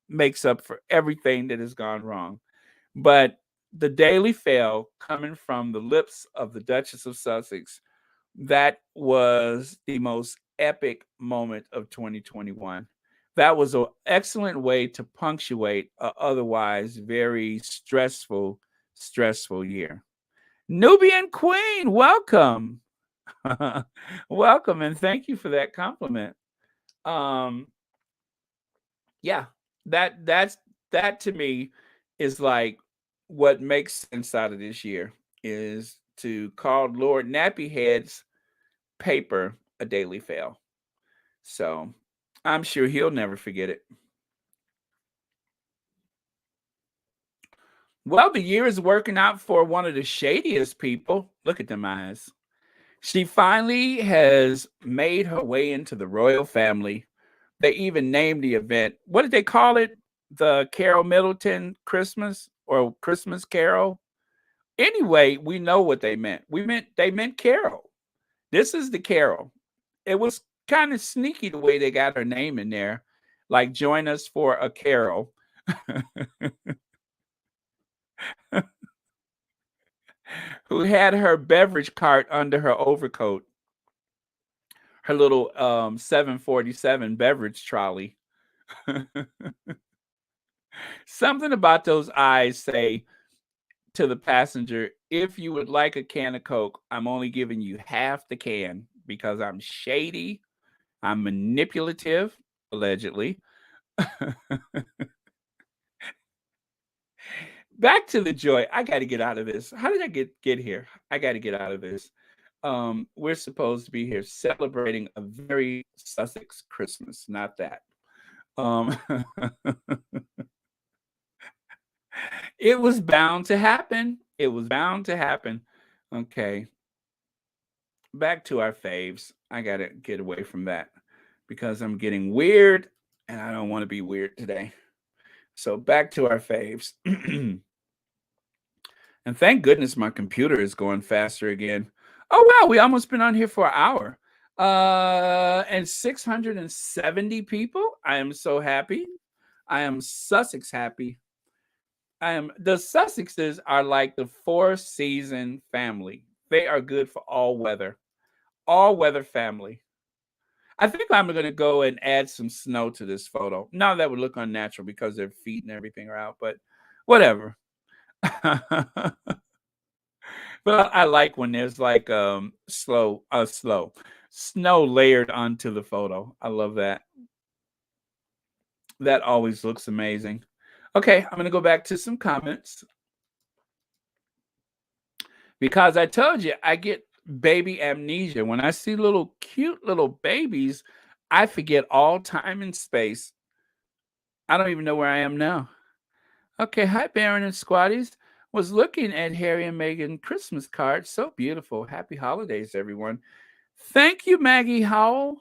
makes up for everything that has gone wrong. But the daily fail coming from the lips of the Duchess of Sussex, that was the most epic moment of 2021. That was an excellent way to punctuate an otherwise very stressful year. Nubian Queen, welcome. Welcome, and thank you for that compliment. Um, yeah, that to me is like what makes sense out of this year is to call Lord Nappyhead's paper a daily fail. So I'm sure he'll never forget it. Well, the year is working out for one of the shadiest people. Look at them eyes. She finally has made her way into the royal family. They even named the event. What did they call it? The Carol Middleton Christmas or Christmas Carol? Anyway, we know what they meant. They meant Carol. This is the Carol. It was kind of sneaky the way they got her name in there. Like, join us for a Carol. Who had her beverage cart under her overcoat, her little 747 beverage trolley. Something about those eyes say to the passenger, if you would like a can of Coke, I'm only giving you half the can because I'm shady, I'm manipulative, allegedly. Back to the joy. I got to get out of this. How did I get here? I got to get out of this. We're supposed to be here celebrating a very Sussex Christmas, not that. Um, it was bound to happen. It was bound to happen. Okay. Back to our faves. I got to get away from that because I'm getting weird and I don't want to be weird today. So back to our faves. And thank goodness my computer is going faster again. Oh wow, we almost been on here for an hour. And 670 people. I am so happy. I am Sussex happy. The Sussexes are like the four season family. They are good for all weather family. I think I'm going to go and add some snow to this photo. Now that would look unnatural because their feet and everything are out, but whatever. But I like when there's like snow layered onto the photo. I love that. That always looks amazing. Okay, I'm going to go back to some comments because I told you I get baby amnesia. When I see little cute little babies, I forget all time and space. I don't even know where I am now. Okay, hi Baron and Squatties. Was looking at Harry and Meghan Christmas cards. So beautiful. Happy holidays, everyone. Thank you, Maggie Howell.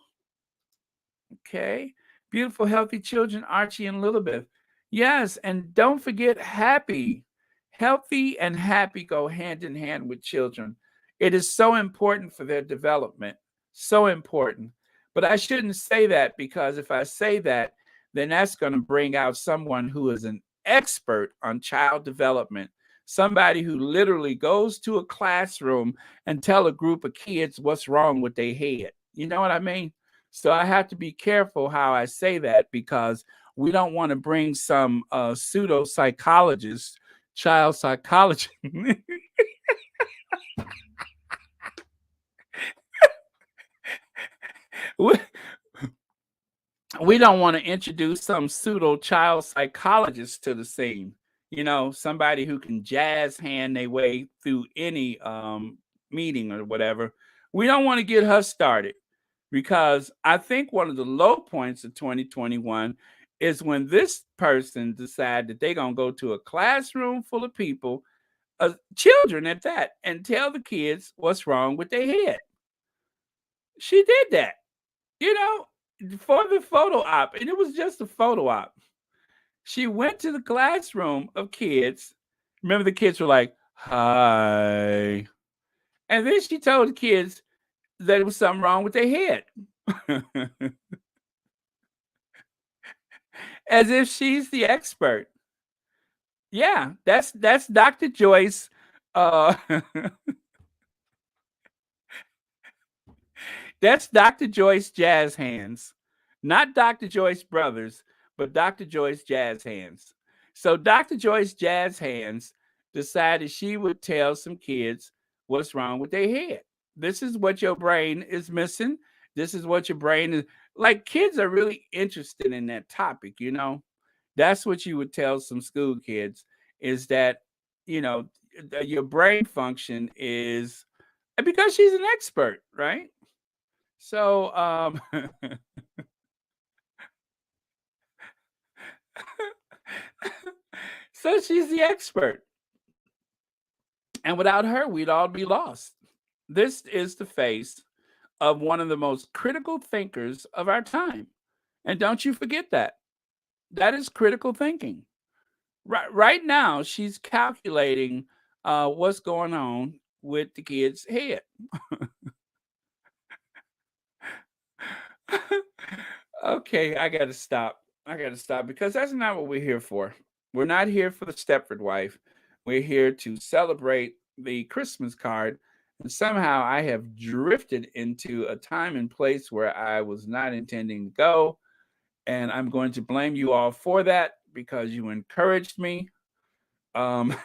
Okay. Beautiful, healthy children, Archie and Lilibet. Yes, and don't forget happy. Healthy and happy go hand in hand with children. It is so important for their development. So important. But I shouldn't say that because if I say that, then that's going to bring out someone who is an expert on child development. Somebody who literally goes to a classroom and tell a group of kids what's wrong with their head. You know what I mean? So I have to be careful how I say that because we don't want to bring some pseudo psychologist, child psychologist. we don't want to introduce some pseudo child psychologist to the scene. You know, somebody who can jazz hand their way through any meeting or whatever. We don't want to get her started because I think one of the low points of 2021 is when this person decide that they're going to go to a classroom full of people, children at that, and tell the kids what's wrong with their head. She did that, you know, for the photo op, and it was just a photo op. She went to the classroom of kids. Remember, the kids were like, hi. And then she told the kids that there was something wrong with their head. As if she's the expert. Yeah, that's Dr. Joyce. Uh, that's Dr. Joyce Jazz Hands, not Dr. Joyce Brothers, but Dr. Joyce Jazz Hands. So Dr. Joyce Jazz Hands decided she would tell some kids what's wrong with their head. This is what your brain is missing. This is what your brain is like. Kids are really interested in that topic, you know. That's what you would tell some school kids is that, you know, your brain function is because she's an expert, right? So, so she's the expert. And without her, we'd all be lost. This is the face of one of the most critical thinkers of our time. And don't you forget that. That is critical thinking. Right now, she's calculating what's going on with the kid's head. Okay, I got to stop. I got to stop because that's not what we're here for. We're not here for the Stepford wife. We're here to celebrate the Christmas card. And somehow I have drifted into a time and place where I was not intending to go. And I'm going to blame you all for that because you encouraged me. Um,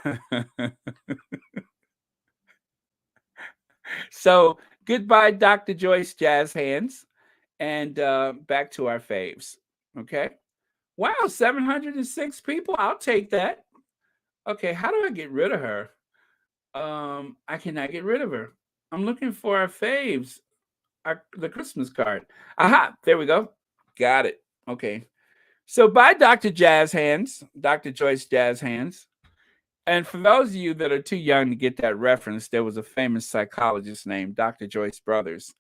so goodbye, Dr. Joyce Jazz Hands. And back to our faves. Okay. Wow, 706 people. I'll take that. Okay, how do I get rid of her? I cannot get rid of her. I'm looking for our faves, the Christmas card. Aha, there we go. Got it. Okay. So by Dr. Jazz Hands, Dr. Joyce Jazz Hands. And for those of you that are too young to get that reference, there was a famous psychologist named Dr. Joyce Brothers.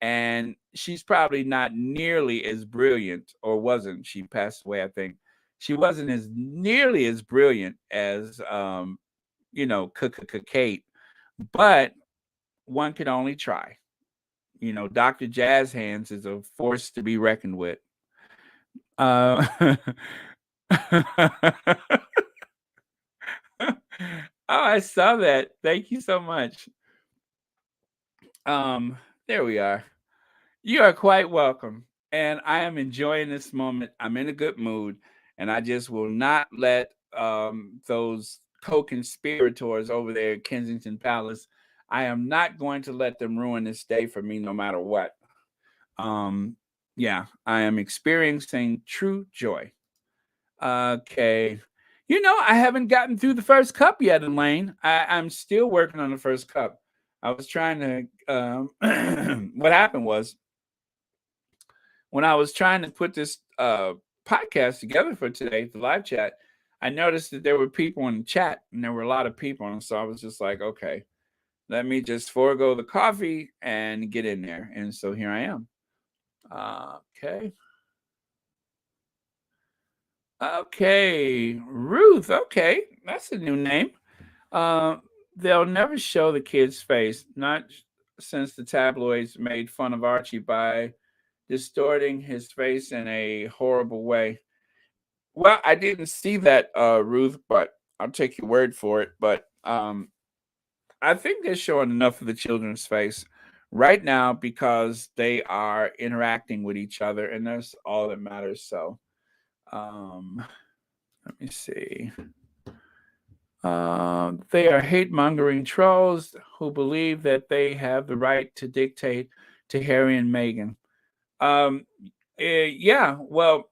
And she's probably not nearly as brilliant, or wasn't. She passed away, I think. She wasn't as nearly as brilliant as you know, Kate. But one can only try. Dr. Jazz Hands is a force to be reckoned with. Uh, oh, I saw that. Thank you so much. There we are. You are quite welcome. And I am enjoying this moment. I'm in a good mood, and I just will not let those co-conspirators over there at Kensington Palace. I am not going to let them ruin this day for me, no matter what. Um, yeah, I am experiencing true joy. Okay. I haven't gotten through the first cup yet, Elaine. I'm still working on the first cup. I was trying to. What happened was when I was trying to put this podcast together for today, the live chat, I noticed that there were people in the chat, and there were a lot of people, and so I was just like, okay, let me just forego the coffee and get in there. And so here I am. Okay. Okay, Ruth. Okay, that's a new name. Uh, they'll never show the kid's face, not since the tabloids made fun of Archie by distorting his face in a horrible way. Well, I didn't see that, Ruth, but I'll take your word for it. But I think they're showing enough of the children's face right now because they are interacting with each other, and that's all that matters. So, um, let me see. They are hate mongering trolls who believe that they have the right to dictate to Harry and Meghan. Um, yeah, well,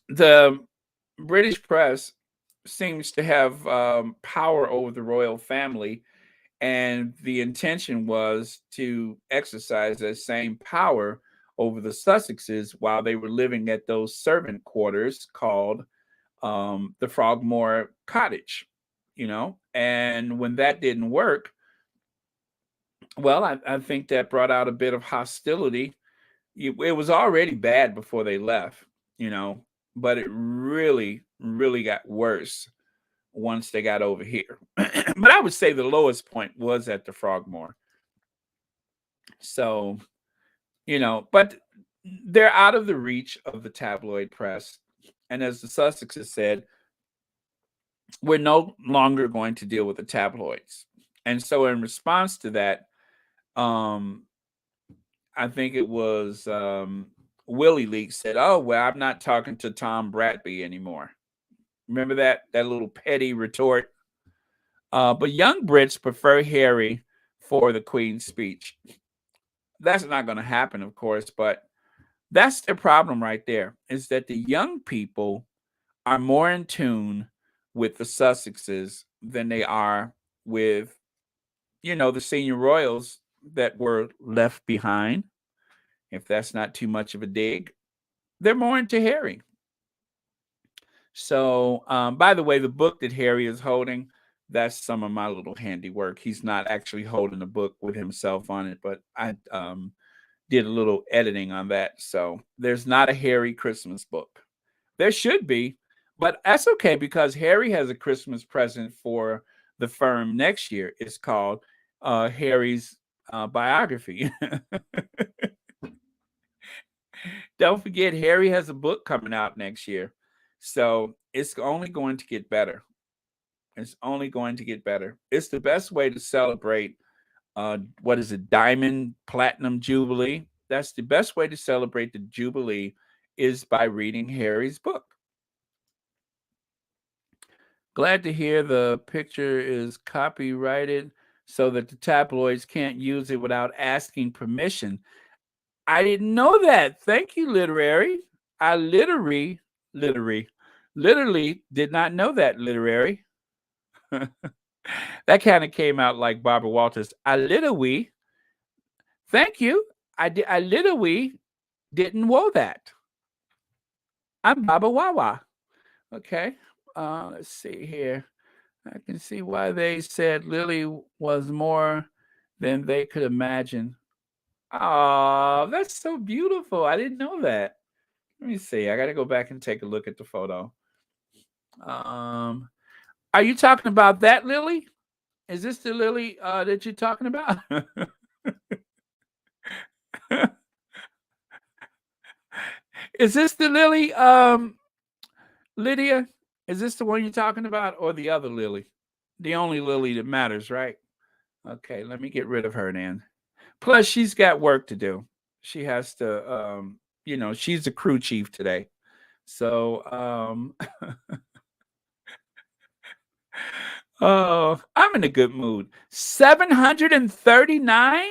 the British press seems to have power over the royal family, and the intention was to exercise that same power over the Sussexes while they were living at those servant quarters called the Frogmore Cottage, and when that didn't work, well, I think that brought out a bit of hostility. It was already bad before they left, you know, but it really, really got worse once they got over here. But I would say the lowest point was at the Frogmore. So, but they're out of the reach of the tabloid press. And as the Sussexes said, we're no longer going to deal with the tabloids. And so in response to that, um, I think it was Willie Leak said, "Oh, well, I'm not talking to Tom Bradby anymore." Remember that little petty retort? But young Brits prefer Harry for the Queen's speech. That's not going to happen, of course, but that's the problem right there, is that the young people are more in tune with the Sussexes than they are with, the senior royals that were left behind. If that's not too much of a dig, they're more into Harry. So, by the way, the book that Harry is holding, that's some of my little handiwork. He's not actually holding a book with himself on it, but I did a little editing on that. So there's not a Harry Christmas book. There should be, but that's okay because Harry has a Christmas present for the firm next year. It's called Harry's biography. Don't forget, Harry has a book coming out next year. So it's only going to get better. It's only going to get better. It's the best way to celebrate, what is it, Diamond Platinum Jubilee? That's the best way to celebrate the Jubilee is by reading Harry's book. Glad to hear the picture is copyrighted so that the tabloids can't use it without asking permission. I didn't know that. Thank you, literary. I literally did not know that, literary. That kind of came out like Barbara Walters. I literally, thank you. I literally didn't know that. I'm Baba Wawa. Okay. Let's see here. I can see why they said Lily was more than they could imagine. Oh, that's so beautiful. I didn't know that. Let me see. I got to go back and take a look at the photo. Are you talking about that, Lily? Is this the Lily that you're talking about? Is this the Lily, Lydia? Is this the one you're talking about, or the other Lily? The only Lily that matters, right? Okay, let me get rid of her then. Plus, she's got work to do. She has to, she's the crew chief today. So, oh, I'm in a good mood. 739?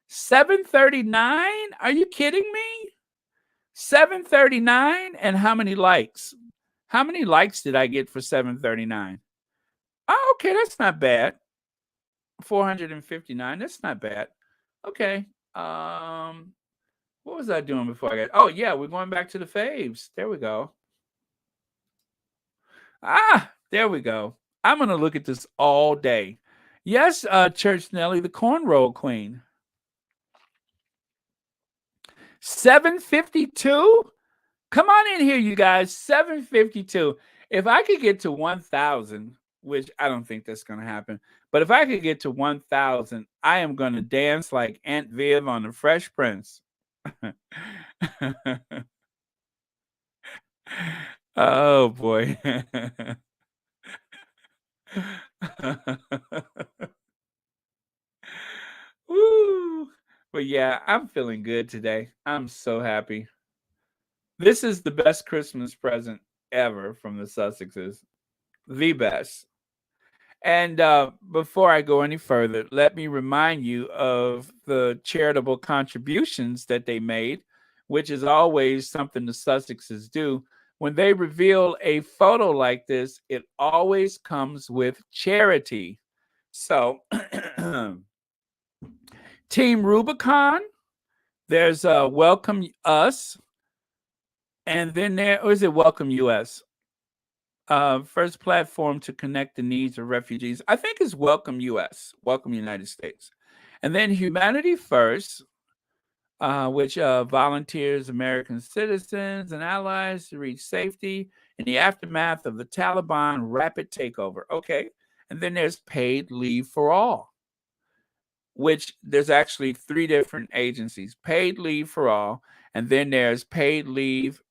739? Are you kidding me? 739? And how many likes? How many likes did I get for 739? Oh, okay, that's not bad. 459, that's not bad. Okay. What was I doing before I got? Oh, yeah, we're going back to the faves. There we go. There we go. I'm going to look at this all day. Yes, Church Nelly, the cornrow queen. 752? Come on in here, you guys. 752. If I could get to 1,000, which I don't think that's going to happen, but if I could get to 1,000, I am going to dance like Aunt Viv on The Fresh Prince. Oh, boy. Woo. But yeah, I'm feeling good today. I'm so happy. This is the best Christmas present ever from the Sussexes. The best. And before I go any further, let me remind you of the charitable contributions that they made, which is always something the Sussexes do. When they reveal a photo like this, it always comes with charity. So, Team Rubicon, there's Welcome Us, and then or is it Welcome US? First platform to connect the needs of refugees. I think it's Welcome US, Welcome United States. And then Humanity First, which volunteers American citizens and allies to reach safety in the aftermath of the Taliban rapid takeover. Okay. And then there's Paid Leave for All, which there's actually 3 different agencies. Paid Leave for All, and then there's Paid Leave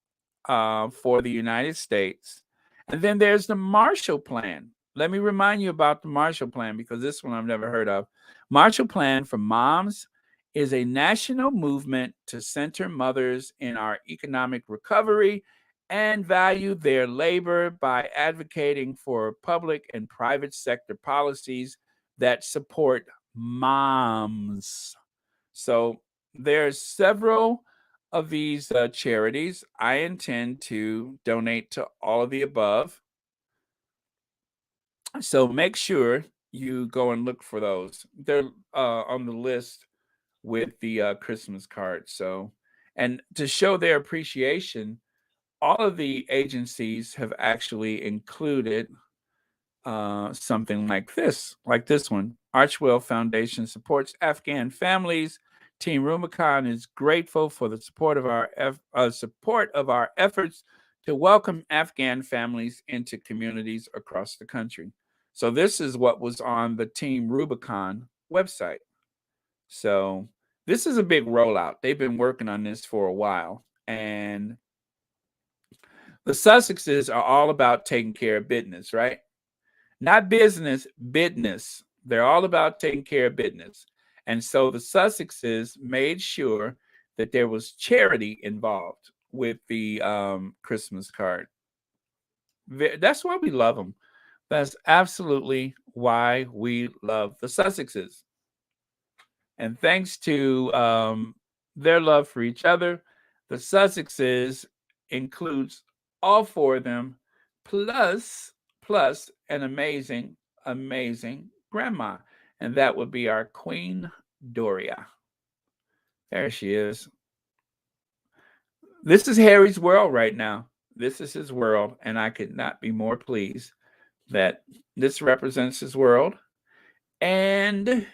for the United States. And then there's the Marshall Plan. Let me remind you about the Marshall Plan, because this one I've never heard of. Marshall Plan for Moms is a national movement to center mothers in our economic recovery and value their labor by advocating for public and private sector policies that support moms. So there's several of these charities. I intend to donate to all of the above. So make sure you go and look for those. They're on the list with the Christmas card. So, and to show their appreciation, all of the agencies have actually included something like this one. Archwell Foundation supports Afghan families. Team Rubicon is grateful for the support of our efforts to welcome Afghan families into communities across the country. So this is what was on the Team Rubicon website. So this is a big rollout. They've been working on this for a while, and the Sussexes are all about taking care of business, right? Not business, business. They're all about taking care of business. And so the Sussexes made sure that there was charity involved with the Christmas card. That's why we love them. That's absolutely why we love the Sussexes. And thanks to their love for each other, the Sussexes includes all 4 of them, plus an amazing grandma. And that would be our Queen Doria. There she is. This is Harry's world right now. This is his world, and I could not be more pleased that this represents his world. And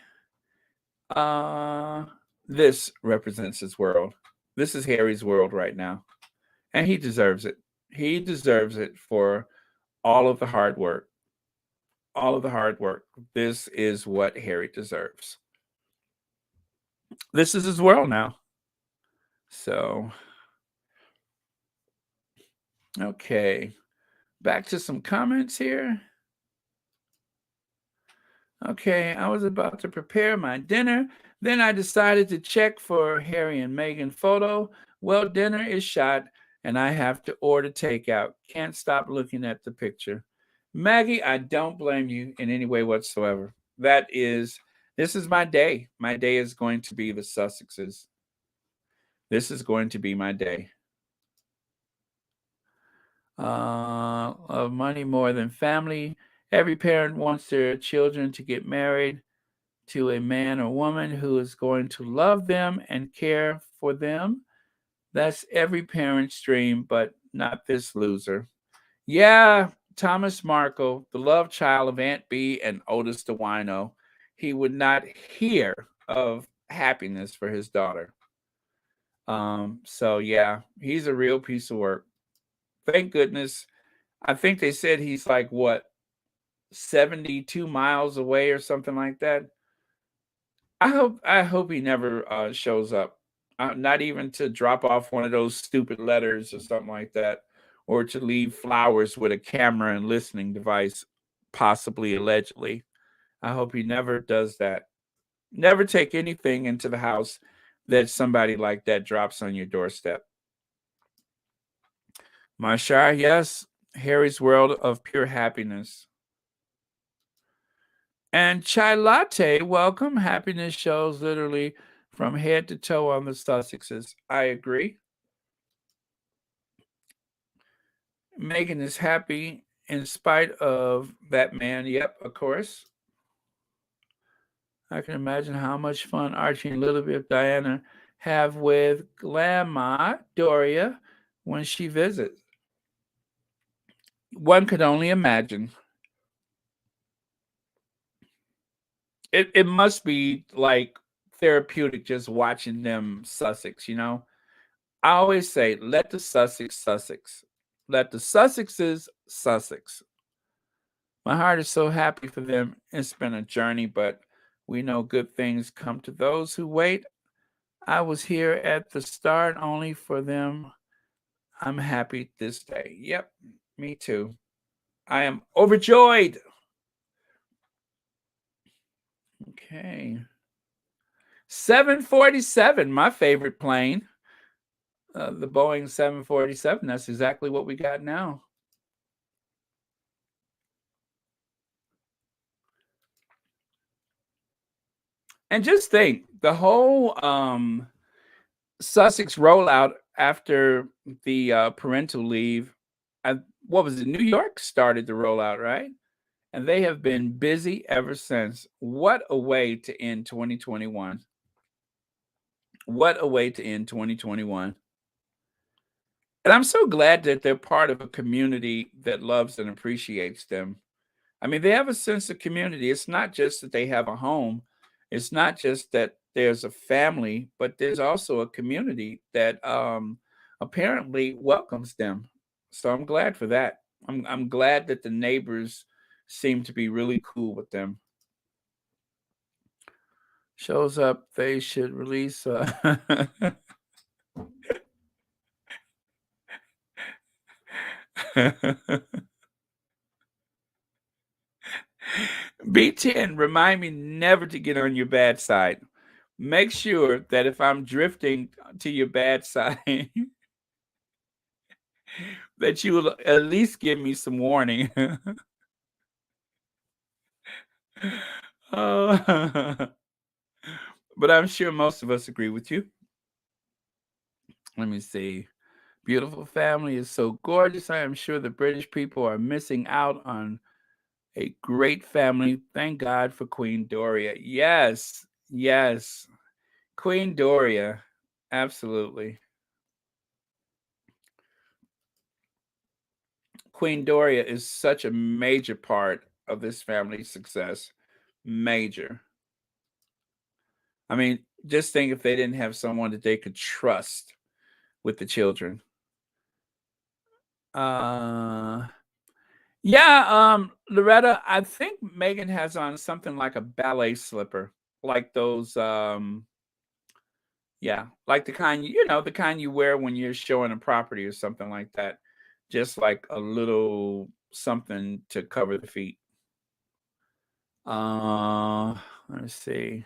this represents his world. This is Harry's world right now. And he deserves it. He deserves it for all of the hard work. all of the hard work. This is what Harry deserves. This is his world now. So, okay. Back to some comments here. Okay, I was about to prepare my dinner. Then I decided to check for Harry and Meghan photo. Well, dinner is shot and I have to order takeout. Can't stop looking at the picture. Maggie, I don't blame you in any way whatsoever. This is my day. My day is going to be the Sussexes. This is going to be my day. Of money more than family. Every parent wants their children to get married to a man or woman who is going to love them and care for them. That's every parent's dream, but not this loser. Yeah, Thomas Markle, the love child of Aunt B and Otis the wino. He would not hear of happiness for his daughter. So yeah, he's a real piece of work. Thank goodness. I think they said he's like what 72 miles away or something like that. I hope he never shows up. Not even to drop off one of those stupid letters or something like that, or to leave flowers with a camera and listening device, possibly allegedly. I hope he never does that. Never take anything into the house that somebody like that drops on your doorstep. Marshar, yes, Harry's world of pure happiness. And Chai Latte, welcome. Happiness shows literally from head to toe on the Sussexes. I agree. Meghan is happy in spite of that man. Yep, of course. I can imagine how much fun Archie and Lilibet Diana have with Grandma Doria when she visits. One could only imagine. It must be like therapeutic just watching them Sussex, you know? I always say, let the Sussex. Let the Sussexes Sussex. My heart is so happy for them. It's been a journey, but we know good things come to those who wait. I was here at the start only for them. I'm happy this day. Yep, me too. I am overjoyed. Okay. 747, my favorite plane. The Boeing 747. That's exactly what we got now. And just think, the whole Sussex rollout after the parental leave, what was it? New York started the rollout, right? And they have been busy ever since. What a way to end 2021. What a way to end 2021. And I'm so glad that they're part of a community that loves and appreciates them. I mean, they have a sense of community. It's not just that they have a home, it's not just that there's a family, but there's also a community that apparently welcomes them. So I'm glad for that. I'm glad that the neighbors seem to be really cool with them. Shows up, they should release. B10, remind me never to get on your bad side. Make sure that if I'm drifting to your bad side, that you will at least give me some warning. Oh, but I'm sure most of us agree with you. Let me see. Beautiful family is so gorgeous. I am sure the British people are missing out on a great family. Thank God for Queen Doria. Yes, yes. Queen Doria. Absolutely. Queen Doria is such a major part of this family's success. Major. I mean, just think if they didn't have someone that they could trust with the children. Uh Yeah, Loretta, I think Megan has on something like a ballet slipper, like those, yeah, like the kind the kind you wear when you're showing a property or something like that. Just like a little something to cover the feet. Uh, let's see.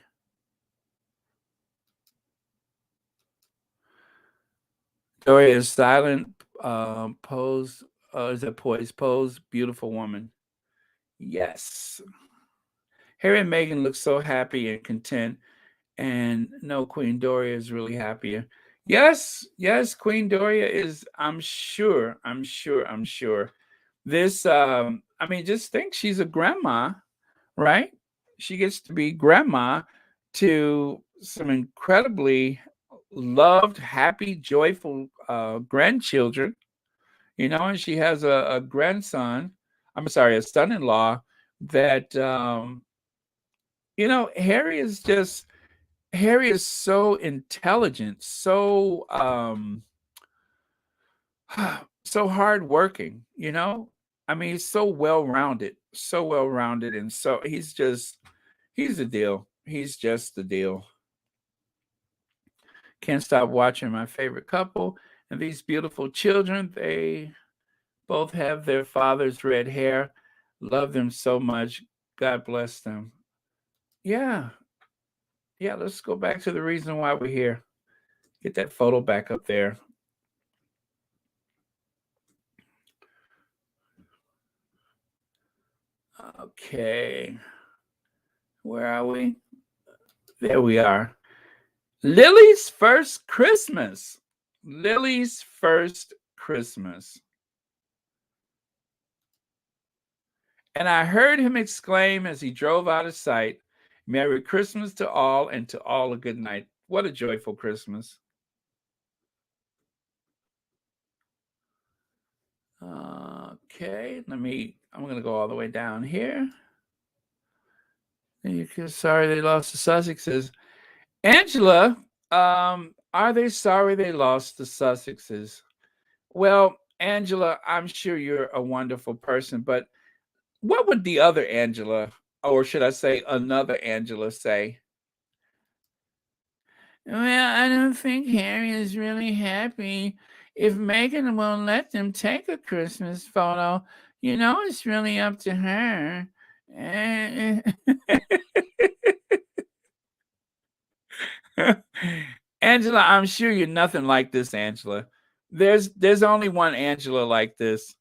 Doria is silent, pose, is a poised pose, beautiful woman. Yes. Harry and Meghan look so happy and content, and no, Queen Doria is really happier. Yes, yes, Queen Doria is, I'm sure. This, I mean, just think she's a grandma, right? She gets to be grandma to some incredibly loved, happy, joyful grandchildren, and she has a grandson. I'm sorry, a son-in-law that, Harry is so intelligent, so so hardworking, I mean, he's so well-rounded, and so he's the deal. He's just the deal. Can't stop watching my favorite couple and these beautiful children. They both have their father's red hair. Love them so much. God bless them. Yeah. Yeah, let's go back to the reason why we're here. Get that photo back up there. Okay. Where are we? There we are. Lily's first Christmas. Lily's first Christmas. And I heard him exclaim as he drove out of sight, Merry Christmas to all, and to all a good night. What a joyful Christmas. Okay, I'm going to go all the way down here. Sorry they lost to Sussexes. Angela, are they sorry they lost the Sussexes? Well, Angela, I'm sure you're a wonderful person, but what would the other Angela, or should I say another Angela, say? Well, I don't think Harry is really happy if Meghan won't let them take a Christmas photo. It's really up to her. Angela, I'm sure you're nothing like this, Angela. There's only one Angela like this.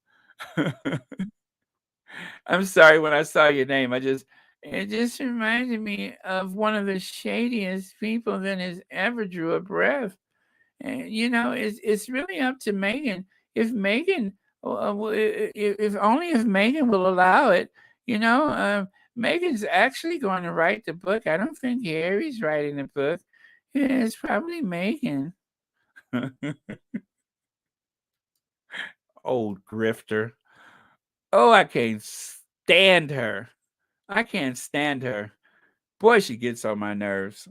I'm sorry when I saw your name. It just reminded me of one of the shadiest people that has ever drew a breath. And it's really up to Meghan. If Meghan, if only if Meghan will allow it. Meghan's actually going to write the book. I don't think Harry's writing the book. Yeah, it's probably Meghan. Old grifter. Oh, I can't stand her. I can't stand her. Boy, she gets on my nerves.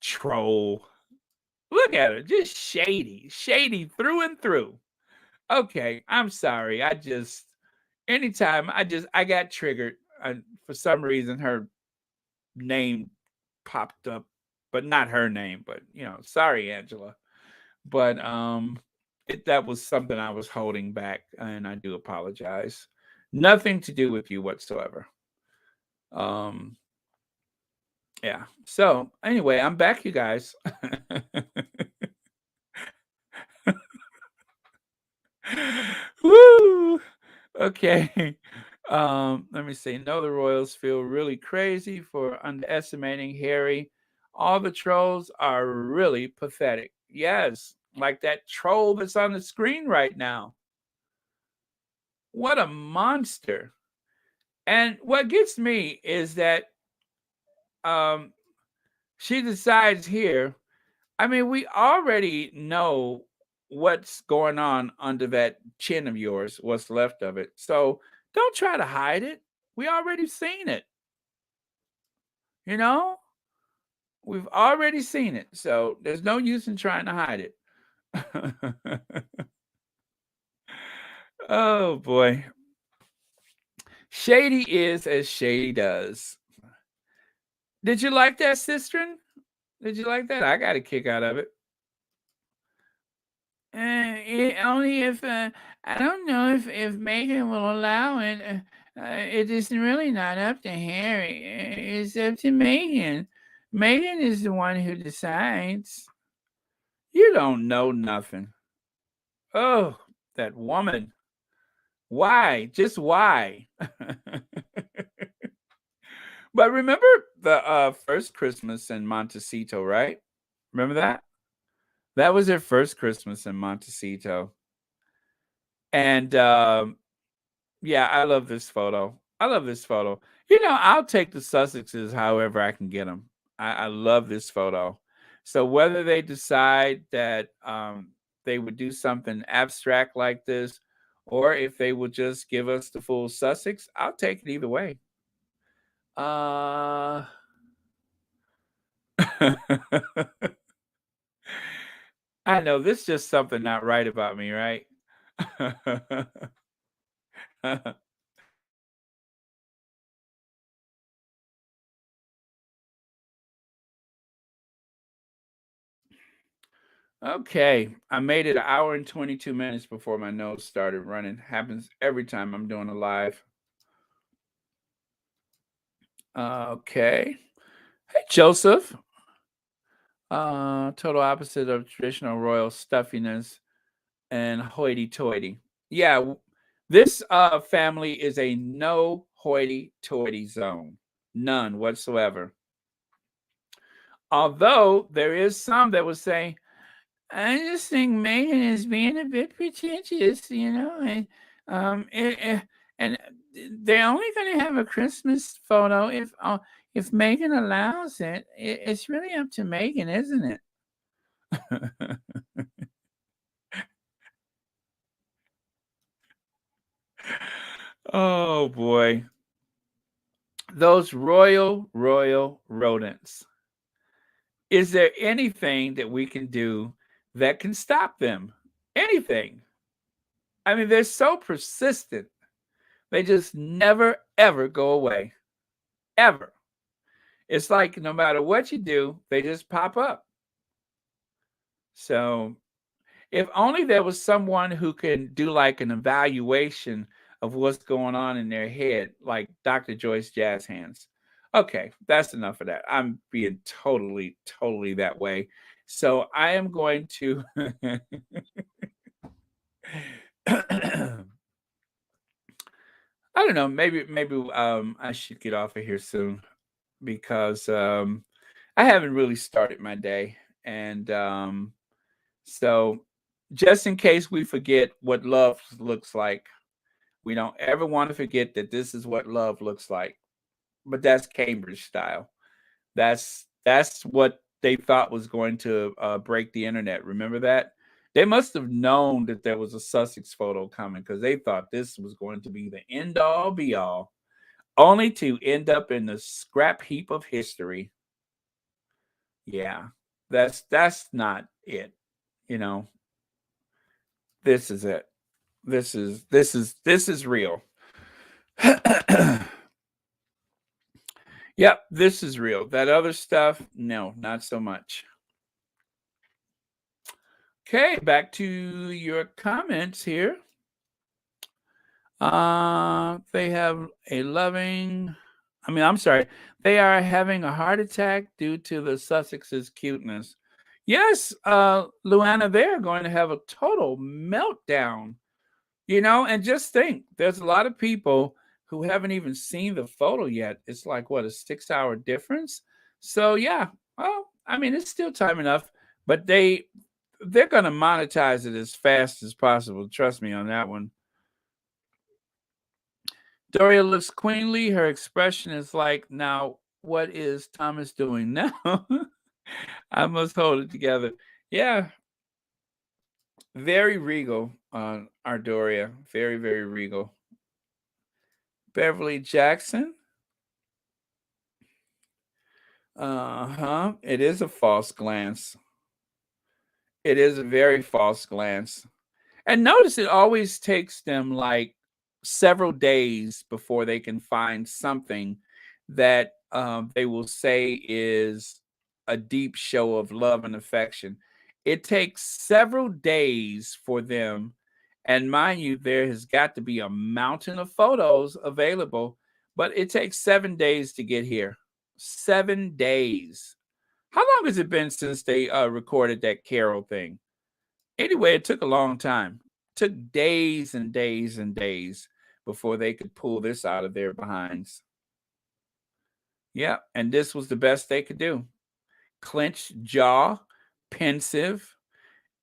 Troll. Look at her, just shady through and through. Okay, I'm sorry. Anytime I got triggered. For some reason, her name popped up, but not her name. But sorry, Angela. But that was something I was holding back, and I do apologize. Nothing to do with you whatsoever. Um, yeah. So anyway, I'm back, you guys. Woo! Okay. Let me see. No, the Royals feel really crazy for underestimating Harry. All the trolls are really pathetic. Yes, like that troll that's on the screen right now. What a monster. And what gets me is that um she decides here. I mean, we already know what's going on under that chin of yours, what's left of it. So don't try to hide it. We already seen it. You know, we've already seen it. So there's no use in trying to hide it. Oh boy. Shady is as shady does. Did you like that, Sistren? Did you like that? I got a kick out of it. Only if I don't know if Meghan will allow it. It is really not up to Harry. It's up to Meghan. Meghan is the one who decides. You don't know nothing. Oh, that woman. Why? Just why? But remember the first Christmas in Montecito, right? Remember that? That was their first Christmas in Montecito. And yeah, I love this photo. I love this photo. I'll take the Sussexes however I can get them. I love this photo. So whether they decide that they would do something abstract like this, or if they would just give us the full Sussex, I'll take it either way. Uh I know this is just something not right about me, right? Okay, I made it an hour and 22 minutes before my nose started running. Happens every time I'm doing a live. Okay. Hey, Joseph. Total opposite of traditional royal stuffiness and hoity-toity. Yeah, this family is a no hoity-toity zone. None whatsoever. Although there is some that would say, I just think Meghan is being a bit pretentious, and they're only going to have a Christmas photo if Meghan allows it. It's really up to Meghan, isn't it? Oh boy, those royal rodents. Is there anything that we can do that can stop them? Anything? I mean, they're so persistent. They just never ever go away. Ever. It's like no matter what you do, they just pop up. So, if only there was someone who can do like an evaluation of what's going on in their head, like Dr. Joyce Jazz Hands. Okay, that's enough of that. I'm being totally that way. So I am going to I don't know, maybe I should get off of here soon because I haven't really started my day. And so just in case we forget what love looks like, we don't ever want to forget that this is what love looks like. But that's Cambridge style. That's what they thought was going to break the internet. Remember that? They must have known that there was a Sussex photo coming because they thought this was going to be the end all be all, only to end up in the scrap heap of history. Yeah, that's not it. You know, this is it. This is real. Yep, this is real. That other stuff, no, not so much. Okay, back to your comments here. They have a loving, I'm sorry, they are having a heart attack due to the Sussex's cuteness. Yes, Luana, they're going to have a total meltdown, and just think there's a lot of people who haven't even seen the photo yet. It's like, what, a 6-hour difference? So, yeah, well, it's still time enough, but they're going to monetize it as fast as possible. Trust me on that one. Doria looks queenly. Her expression is like, now, what is Thomas doing now? I must hold it together. Yeah, very regal on our Doria. Very, very regal. Beverly Jackson. Uh-huh. It is a false glance. It is a very false glance. And notice it always takes them like several days before they can find something that they will say is a deep show of love and affection. It takes several days for them. And mind you, there has got to be a mountain of photos available, but it takes 7 days to get here. 7 days. How long has it been since they recorded that Carol thing? Anyway, it took a long time. Took days and days and days before they could pull this out of their behinds. Yeah, and this was the best they could do. Clenched jaw, pensive,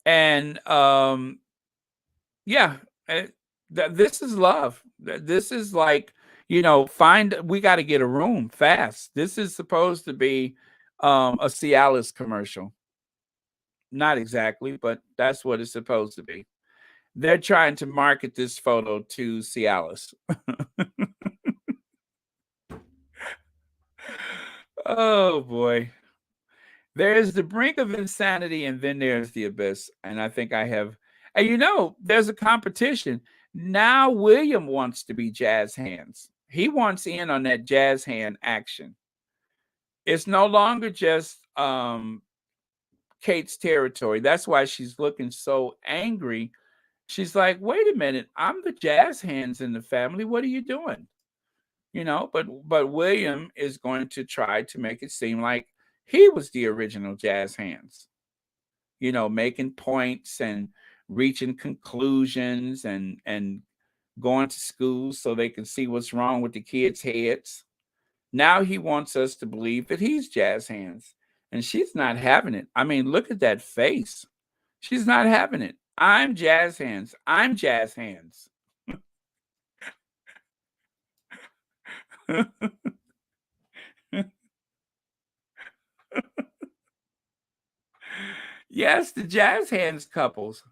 and yeah, eh, this is love. This is like, find we got to get a room fast. This is supposed to be a Cialis commercial. Not exactly, but that's what it's supposed to be. They're trying to market this photo to Cialis. Oh boy. There is the brink of insanity, and then there's the abyss. And I think I have, and there's a competition. Now William wants to be jazz hands. He wants in on that jazz hand action. It's no longer just Kate's territory. That's why she's looking so angry. She's like, wait a minute, I'm the jazz hands in the family. What are you doing? But William is going to try to make it seem like he was the original jazz hands, making points and reaching conclusions and going to school so they can see what's wrong with the kids' heads. Now he wants us to believe that he's jazz hands, and she's not having it. I mean, look at that face. She's not having it. I'm jazz hands. I'm jazz hands. Yes, the jazz hands couples.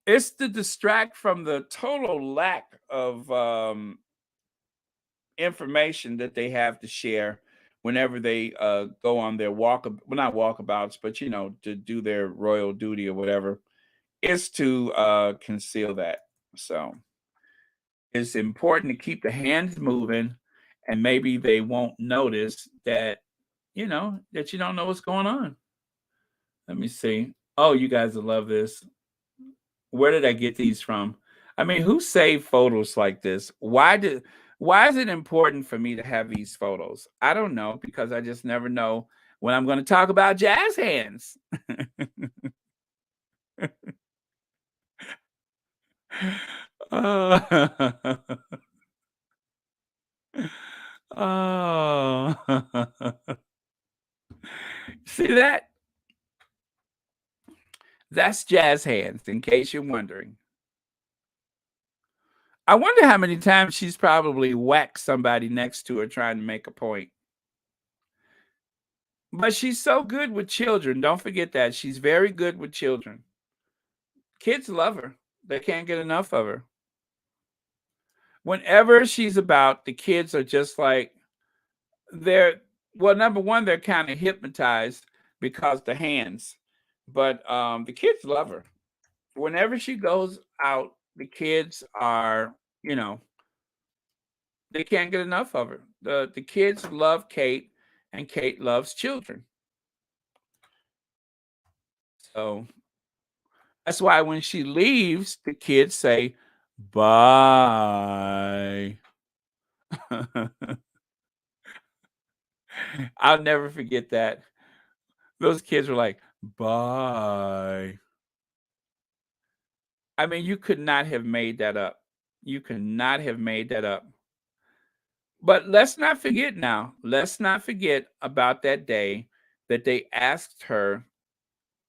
It's to distract from the total lack of information that they have to share whenever they go on their not walkabouts, but to do their royal duty or whatever. Is to conceal that. So it's important to keep the hands moving, and maybe they won't notice that that you don't know what's going on. Let me see. Oh, you guys will love this. Where did I get these from? I mean, who saved photos like this? Why is it important for me to have these photos? I don't know, because I just never know when I'm going to talk about jazz hands. Oh. Oh. See that? That's jazz hands, in case you're wondering. I wonder how many times she's probably whacked somebody next to her trying to make a point. But she's so good with children. Don't forget that. She's very good with children. Kids love her. They can't get enough of her. Whenever she's about, the kids are just like, number one, they're kind of hypnotized because the hands. But the kids love her. Whenever she goes out, the kids are, they can't get enough of her. The kids love Kate, and Kate loves children. So that's why when she leaves, the kids say, bye. I'll never forget that. Those kids were like, bye. I mean, you could not have made that up. You could not have made that up. But let's not forget now. Let's not forget about that day that they asked her,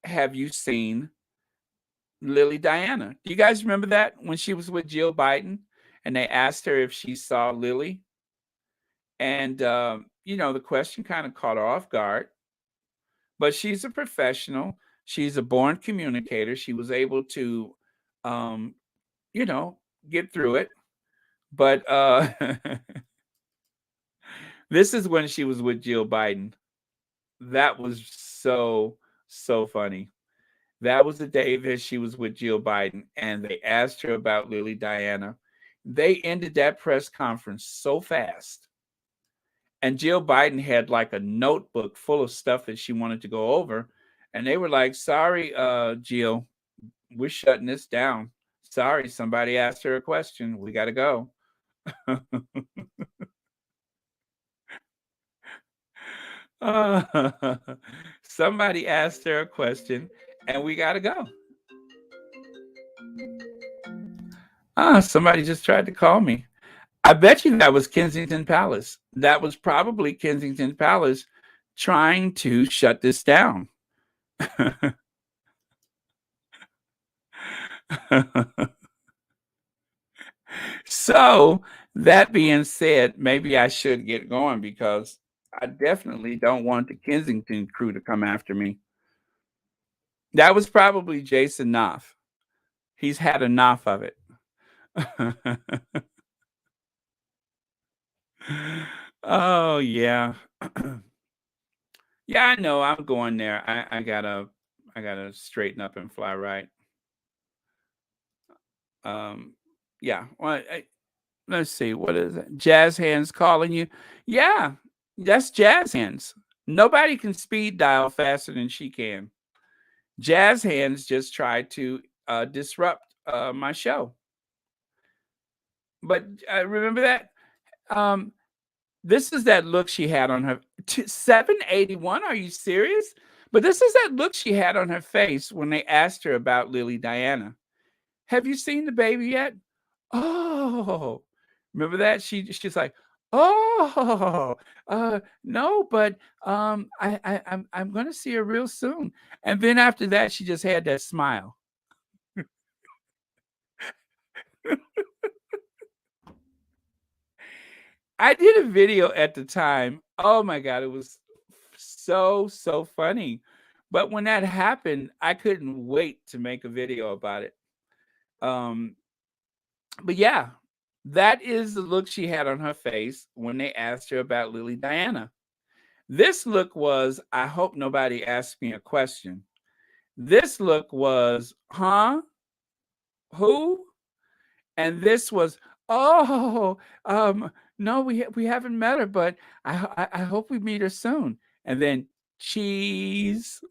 have you seen Lily Diana? Do you guys remember that when she was with Jill Biden and they asked her if she saw Lily? And, the question kind of caught her off guard, but she's a professional. She's a born communicator. She was able to, um, you know, get through it. But this is when she was with Jill Biden. That was so, so funny. That was the day that she was with Jill Biden, and they asked her about Lily Diana. They ended that press conference so fast. And Jill Biden had like a notebook full of stuff that she wanted to go over. And they were like, sorry, Jill, we're shutting this down. Sorry, somebody asked her a question. We got to go. Somebody asked her a question, and we got to go. Somebody just tried to call me. I bet you that was Kensington Palace. That was probably Kensington Palace trying to shut this down. So, that being said, maybe I should get going because I definitely don't want the Kensington crew to come after me. That was probably Jason Knopf. He's had enough of it. Oh, yeah. Yeah, I know. I'm going there. I gotta straighten up and fly right. Yeah. Well, let's see. What is it? Jazz Hands calling you? Yeah, that's Jazz Hands. Nobody can speed dial faster than she can. Jazz Hands just tried to disrupt my show. But remember that? Um, this is that look she had on her 781. Are you serious? But this is that look she had on her face when they asked her about Lily Diana. Have you seen the baby yet? Oh, remember that? She's like, oh, no, but I'm gonna see her real soon. And then after that, she just had that smile. I did a video at the time. Oh my god, it was so funny. But when that happened, I couldn't wait to make a video about it. Um, but yeah, that is the look she had on her face when they asked her about Lily Diana. This look was, I hope nobody asks me a question. This look was, huh? Who? And this was, oh, no, we haven't met her, but I hope we meet her soon. And then cheese.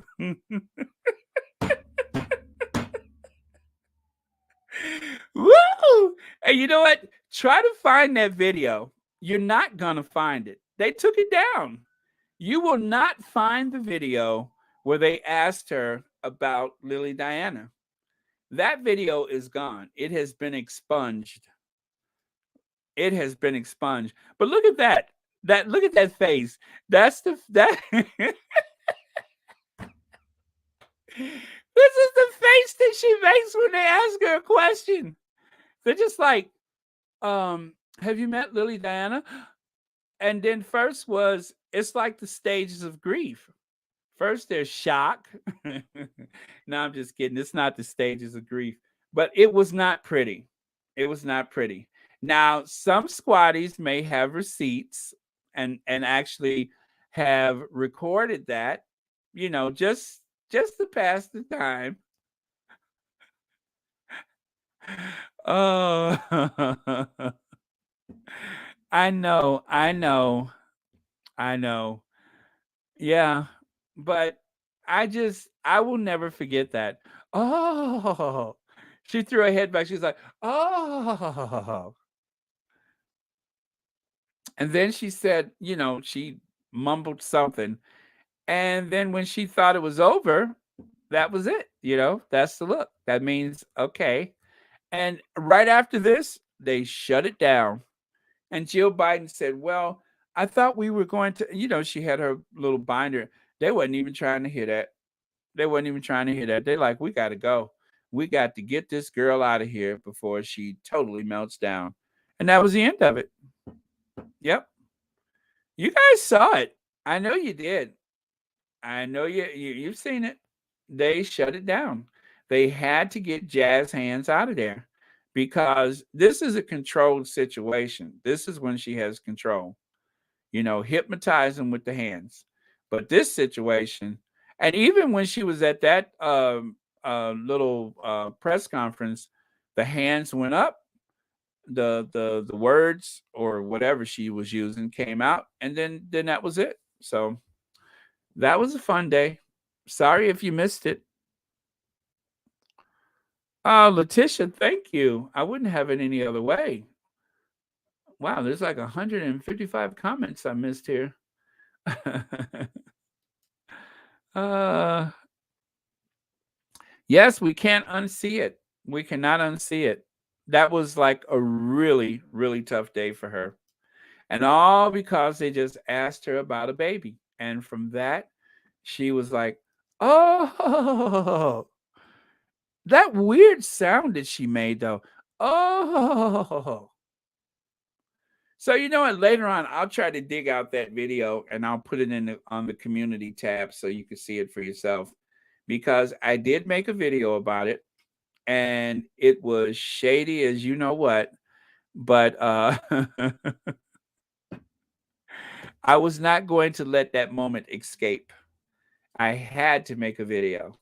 Woo! And you know what? Try to find that video. You're not gonna find it. They took it down. You will not find the video where they asked her about Lily Diana. That video is gone. It has been expunged. It has been expunged. But look at that. Look at that face. That's the that This is the face that she makes when they ask her a question. They're just like, have you met Lily Diana? And then first was, it's like the stages of grief. First, there's shock. No, I'm just kidding. It's not the stages of grief, but it was not pretty. It was not pretty. Now, some squatties may have receipts and actually have recorded that, just to pass the time. Oh, I know, I know, I know. Yeah, but I will never forget that. Oh, she threw her head back. She's like, oh. And then she said, she mumbled something. And then when she thought it was over, that was it. That's the look. That means, okay. And right after this, they shut it down. And Jill Biden said, well, I thought we were going to, she had her little binder. They wasn't even trying to hear that. They wasn't even trying to hear that. They're like, we got to go. We got to get this girl out of here before she totally melts down. And that was the end of it. Yep. You guys saw it. I know you did. I know you've seen it. They shut it down. They had to get Jazz Hands out of there because this is a controlled situation. This is when she has control. Hypnotize them with the hands. But this situation, and even when she was at that little press conference, the hands went up, the words or whatever she was using came out, and then that was it. So that was a fun day. Sorry if you missed it. Letitia, thank you. I wouldn't have it any other way. Wow, there's like 155 comments I missed here. uh yes, we can't unsee it. We cannot unsee it. That was like a really, really tough day for her. And all because they just asked her about a baby. And from that, she was like, oh, that weird sound that she made though. Oh. So you know what? Later on, I'll try to dig out that video and I'll put it on the community tab so you can see it for yourself. Because I did make a video about it, and it was shady as you know what. But I was not going to let that moment escape. I had to make a video.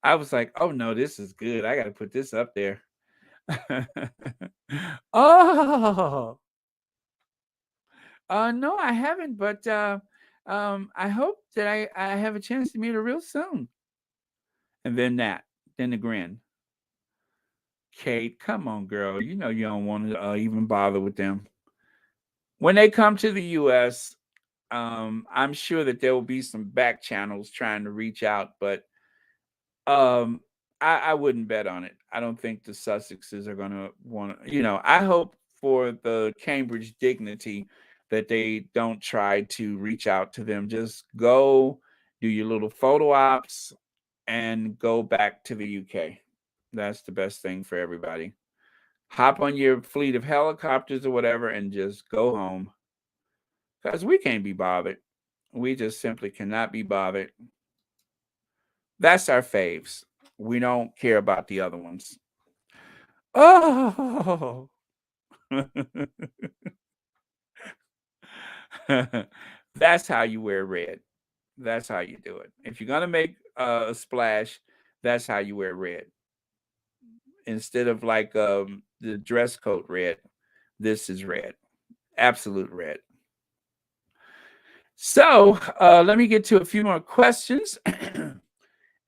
I was like, oh no, this is good. I got to put this up there. Oh, no, I haven't, but I hope that I have a chance to meet her real soon. And then then the grin. Kate, come on, girl. You know you don't want to even bother with them. When they come to the U.S., I'm sure that there will be some back channels trying to reach out, but um, I wouldn't bet on it. I don't think the Sussexes are going to want to, I hope for the Cambridge dignity that they don't try to reach out to them. Just go do your little photo ops and go back to the UK. That's the best thing for everybody. Hop on your fleet of helicopters or whatever and just go home. Because we can't be bothered. We just simply cannot be bothered. That's our faves. We don't care about the other ones. Oh, that's how you wear red. That's how you do it. If you're going to make a splash, that's how you wear red. Instead of like the dress code red, this is red. Absolute red. So let me get to a few more questions.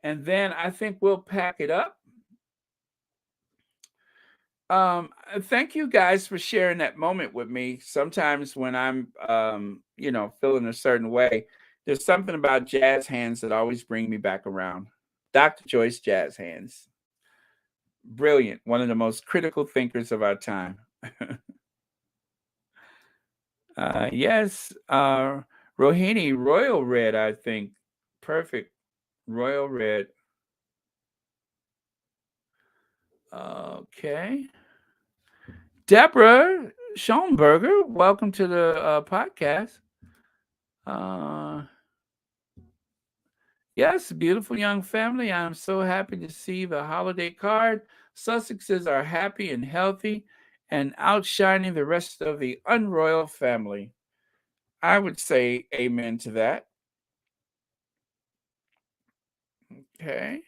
And then I think we'll pack it up. Thank you guys for sharing that moment with me. Sometimes when I'm, feeling a certain way, there's something about jazz hands that always bring me back around. Dr. Joyce Jazz Hands. Brilliant. One of the most critical thinkers of our time. Yes. Rohini, Royal Red, I think. Perfect. Royal Red. Okay. Deborah Schoenberger, welcome to the podcast. Yes, beautiful young family. I'm so happy to see the holiday card. Sussexes are happy and healthy and outshining the rest of the unroyal family. I would say amen to that. Okay.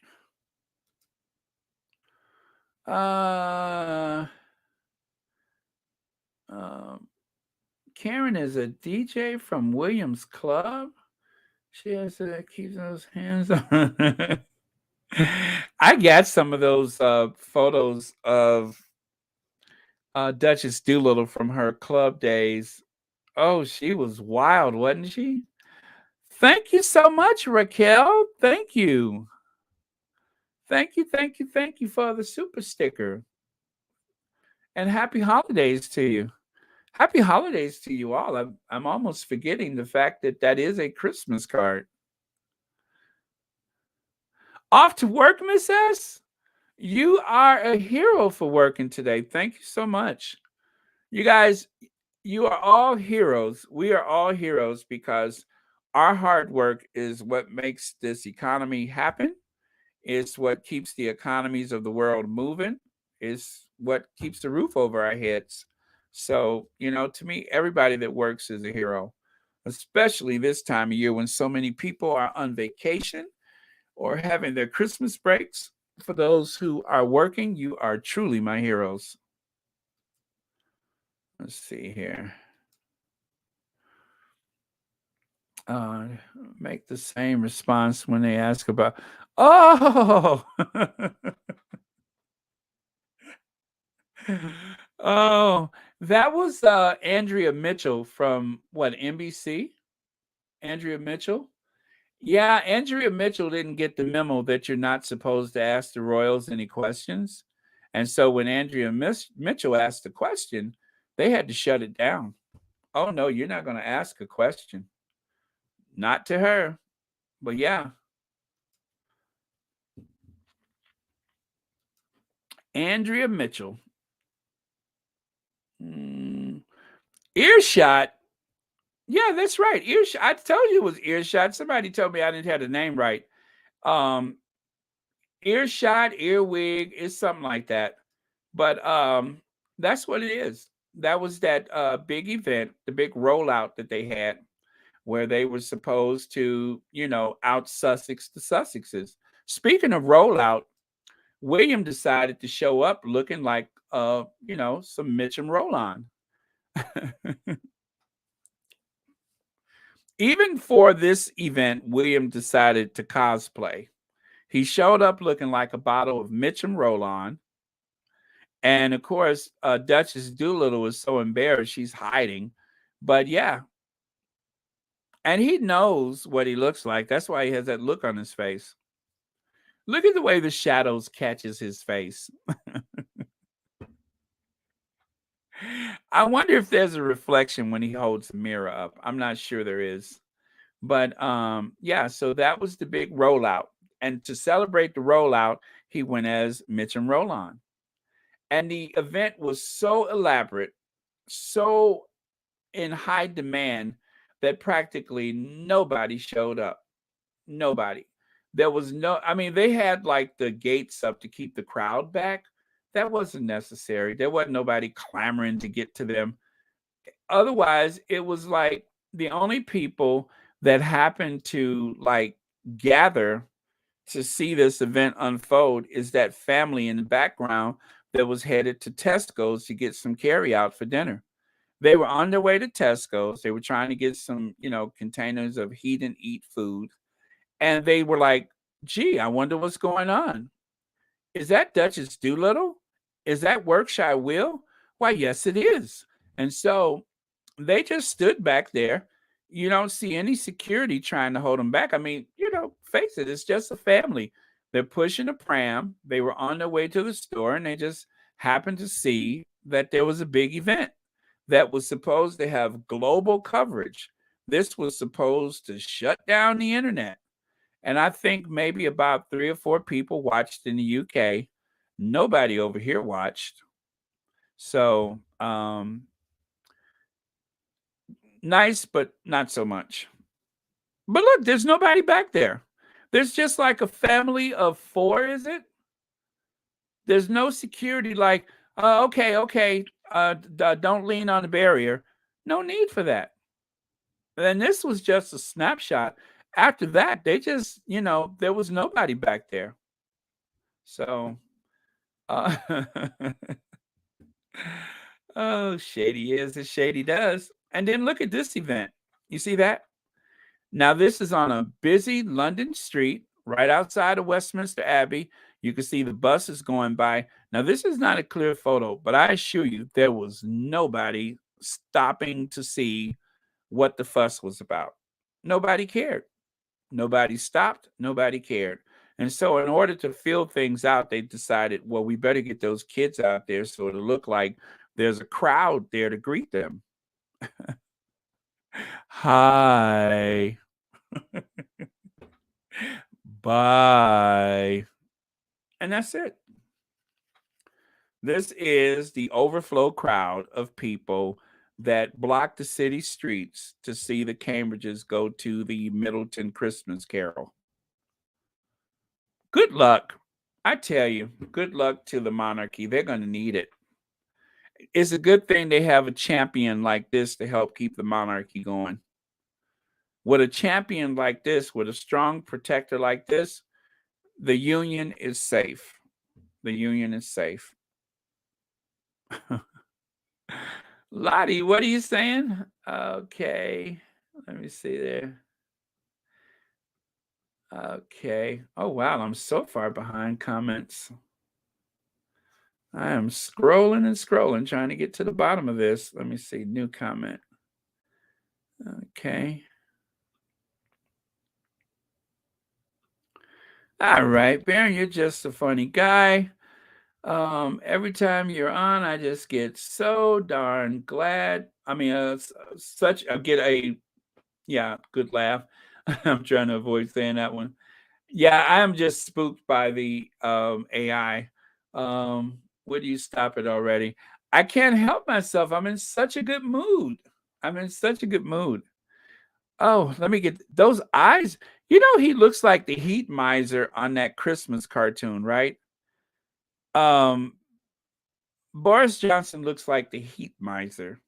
Karen is a DJ from Williams Club. She has to keep those hands on. I got some of those photos of Duchess Doolittle from her club days. Oh, she was wild, wasn't she? Thank you so much, Raquel. Thank you. Thank you, thank you, thank you for the super sticker. And happy holidays to you. Happy holidays to you all. I'm almost forgetting the fact that that is a Christmas card. Off to work, Miss S? You are a hero for working today. Thank you so much. You guys, you are all heroes. We are all heroes because our hard work is what makes this economy happen. It's what keeps the economies of the world moving. It's what keeps the roof over our heads. So, to me, everybody that works is a hero, especially this time of year when so many people are on vacation or having their Christmas breaks. For those who are working, you are truly my heroes. Let's see here. Uh, Make the same response when they ask about, oh, oh, that was Andrea Mitchell from what, NBC? Andrea Mitchell? Yeah, Andrea Mitchell didn't get the memo that you're not supposed to ask the royals any questions. And so when Andrea Mitchell asked the question, they had to shut it down. Oh, no, you're not going to ask a question. Not to her. But yeah, Andrea Mitchell. Earshot. Yeah, that's right. Earshot. I told you it was Earshot. Somebody told me I didn't have the name right. Um, Earshot, Earwig, it's something like that. But that's what it is. That was that big event, the big rollout that they had, where they were supposed to, out Sussex the Sussexes. Speaking of rollout, William decided to show up looking like, some Mitchum roll-on. Even for this event, William decided to cosplay. He showed up looking like a bottle of Mitchum roll-on. And of course, Duchess Doolittle was so embarrassed, she's hiding. But yeah, and he knows what he looks like. That's why he has that look on his face. Look at the way the shadows catches his face. I wonder if there's a reflection when he holds the mirror up. I'm not sure there is. But yeah, so that was the big rollout. And to celebrate the rollout, he went as Mitchum Roll-On. And the event was so elaborate, so in high demand that practically nobody showed up. Nobody. There was they had like the gates up to keep the crowd back. That wasn't necessary. There wasn't nobody clamoring to get to them. Otherwise, it was like the only people that happened to like gather to see this event unfold is that family in the background that was headed to Tesco's to get some carry out for dinner. They were on their way to Tesco's. They were trying to get some, containers of heat and eat food. And they were like, gee, I wonder what's going on. Is that Duchess Doolittle? Is that Workshire Will? Why, yes, it is. And so they just stood back there. You don't see any security trying to hold them back. I mean, face it, it's just a family. They're pushing a pram. They were on their way to the store, and they just happened to see that there was a big event that was supposed to have global coverage. This was supposed to shut down the internet. And I think maybe about 3 or 4 people watched in the UK. Nobody over here watched. So, nice, but not so much. But look, there's nobody back there. There's just like a family of 4, is it? There's no security like, okay, don't lean on the barrier. No need for that. And this was just a snapshot. After that, they just, there was nobody back there. So, uh, oh, shady is as shady does. And then look at this event. You see that? Now, this is on a busy London street right outside of Westminster Abbey. You can see the buses going by. Now, this is not a clear photo, but I assure you there was nobody stopping to see what the fuss was about. Nobody cared. Nobody stopped. Nobody cared. And so in order to fill things out, they decided, well, we better get those kids out there so it'll look like there's a crowd there to greet them. Hi. Bye. And that's it. This is the overflow crowd of people that block the city streets to see the Cambridges go to the Middleton Christmas Carol. Good luck. I tell you, good luck to the monarchy. They're going to need it. It's a good thing they have a champion like this to help keep the monarchy going. With a champion like this, with a strong protector like this, The union is safe. The union is safe. Lottie, what are you saying? Okay. Let me see there. Okay. Oh, wow. I'm so far behind comments. I am scrolling and scrolling, trying to get to the bottom of this. Let me see. New comment. Okay. All right, Baron, you're just a funny guy. Every time you're on, I just get so darn glad. I mean, I get a, yeah, good laugh. I'm trying to avoid saying that one. Yeah, I'm just spooked by the AI. Would you stop it already? I can't help myself. I'm in such a good mood. I'm in such a good mood. Oh, let me get those eyes. You know, he looks like the heat miser on that Christmas cartoon, right? Um, Boris Johnson looks like the heat miser.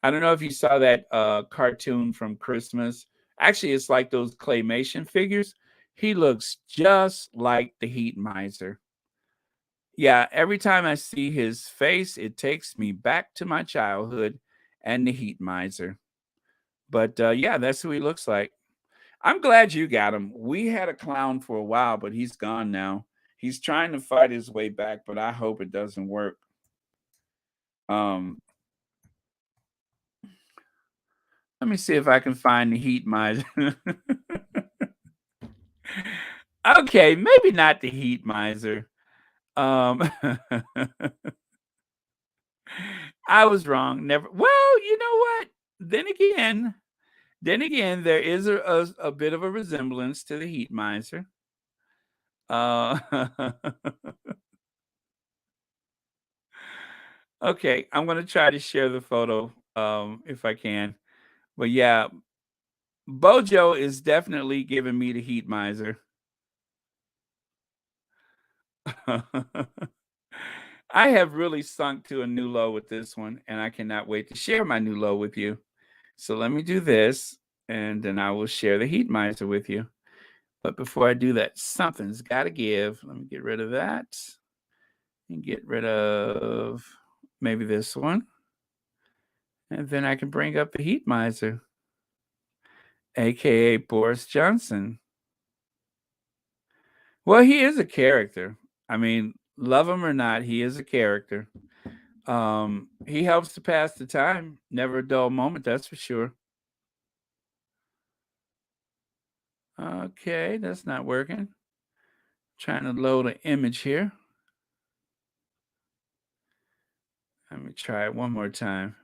I don't know if you saw that cartoon from Christmas. Actually, it's like those claymation figures. He looks just like the heat miser. Yeah, every time I see his face, it takes me back to my childhood and the heat miser. But yeah, that's who he looks like. I'm glad you got him. We had a clown for a while, but he's gone now. He's trying to fight his way back, but I hope it doesn't work. Um, Let me see if I can find the heat miser. Okay, maybe not the heat miser. Um, I was wrong. Never. Well, you know what? Then again, there is a bit of a resemblance to the heat miser. Uh, okay, I'm gonna try to share the photo if I can. But yeah, Bojo is definitely giving me the heat miser. I have really sunk to a new low with this one, and I cannot wait to share my new low with you. So let me do this, and then I will share the heat miser with you. But before I do that, something's got to give. Let me get rid of that and get rid of maybe this one. And then I can bring up the heat miser, aka Boris Johnson. Well, he is a character. I mean, love him or not, he is a character. He helps to pass the time. Never a dull moment, that's for sure. Okay, that's not working. Trying to load an image here. Let me try it one more time.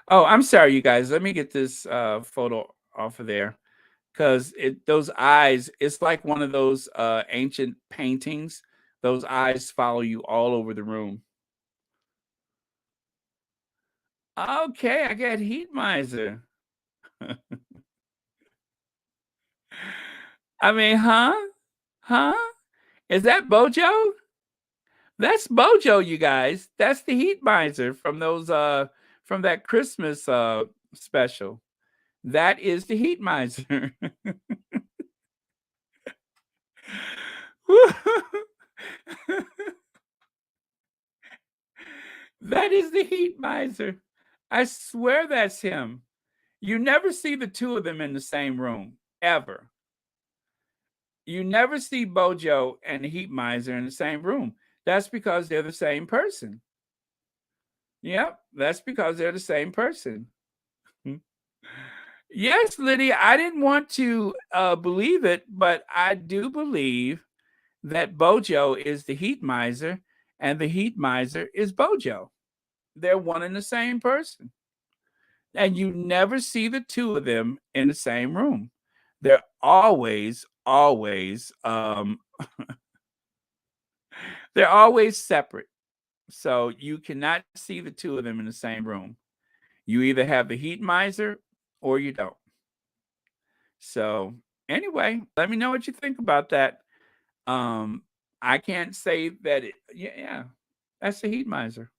Oh, I'm sorry, you guys. Let me get this photo off of there because those eyes. It's like one of those ancient paintings. Those eyes follow you all over the room. Okay, I got heat miser. I mean, huh? Huh? Is that Bojo? That's Bojo, you guys. That's the heat miser from those from that Christmas special. That is the heat miser. That is the heat miser. I swear that's him. You never see the two of them in the same room, ever. You never see Bojo and the heat miser in the same room. That's because they're the same person. Yep, that's because they're the same person. Yes, Lydia, I didn't want to believe it, but I do believe that Bojo is the heat miser and the heat miser is Bojo. They're one and the same person. And you never see the two of them in the same room. They're always they're always separate. So you cannot see the two of them in the same room. You either have the heat miser or you don't. So anyway, let me know what you think about that. Um, I can't say that yeah, that's the heat miser.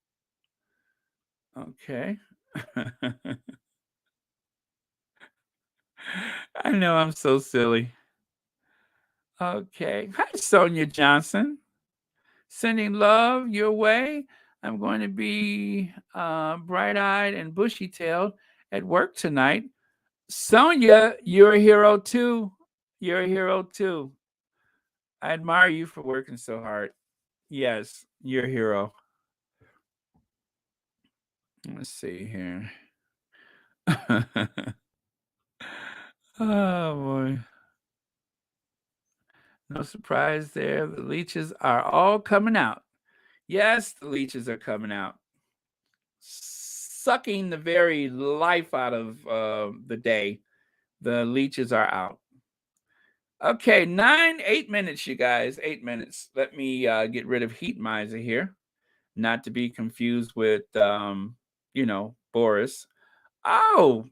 Okay. I know I'm so silly. Okay. Hi, Sonia Johnson. Sending love your way. I'm going to be bright-eyed and bushy-tailed at work tonight. Sonia, you're a hero too. You're a hero too. I admire you for working so hard. Yes, you're a hero. Let's see here. Oh boy. No surprise there. The leeches are all coming out. Yes, the leeches are coming out. Sucking the very life out of the day. The leeches are out. Okay, 8 minutes, you guys. 8 minutes. Let me get rid of Heat Miser here. Not to be confused with, Boris. Oh,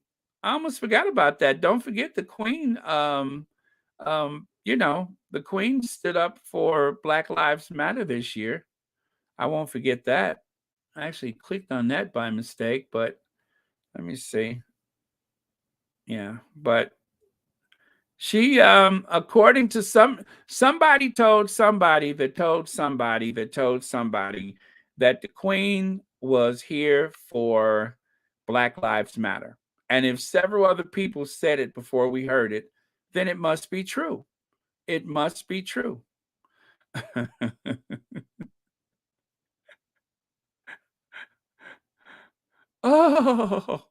I almost forgot about that. Don't forget the Queen. The Queen stood up for Black Lives Matter this year. I won't forget that. I actually clicked on that by mistake, but let me see. Yeah, but she, according to somebody told somebody that told somebody that told somebody that the Queen was here for Black Lives Matter. And if several other people said it before we heard it, then it must be true. It must be true. Oh,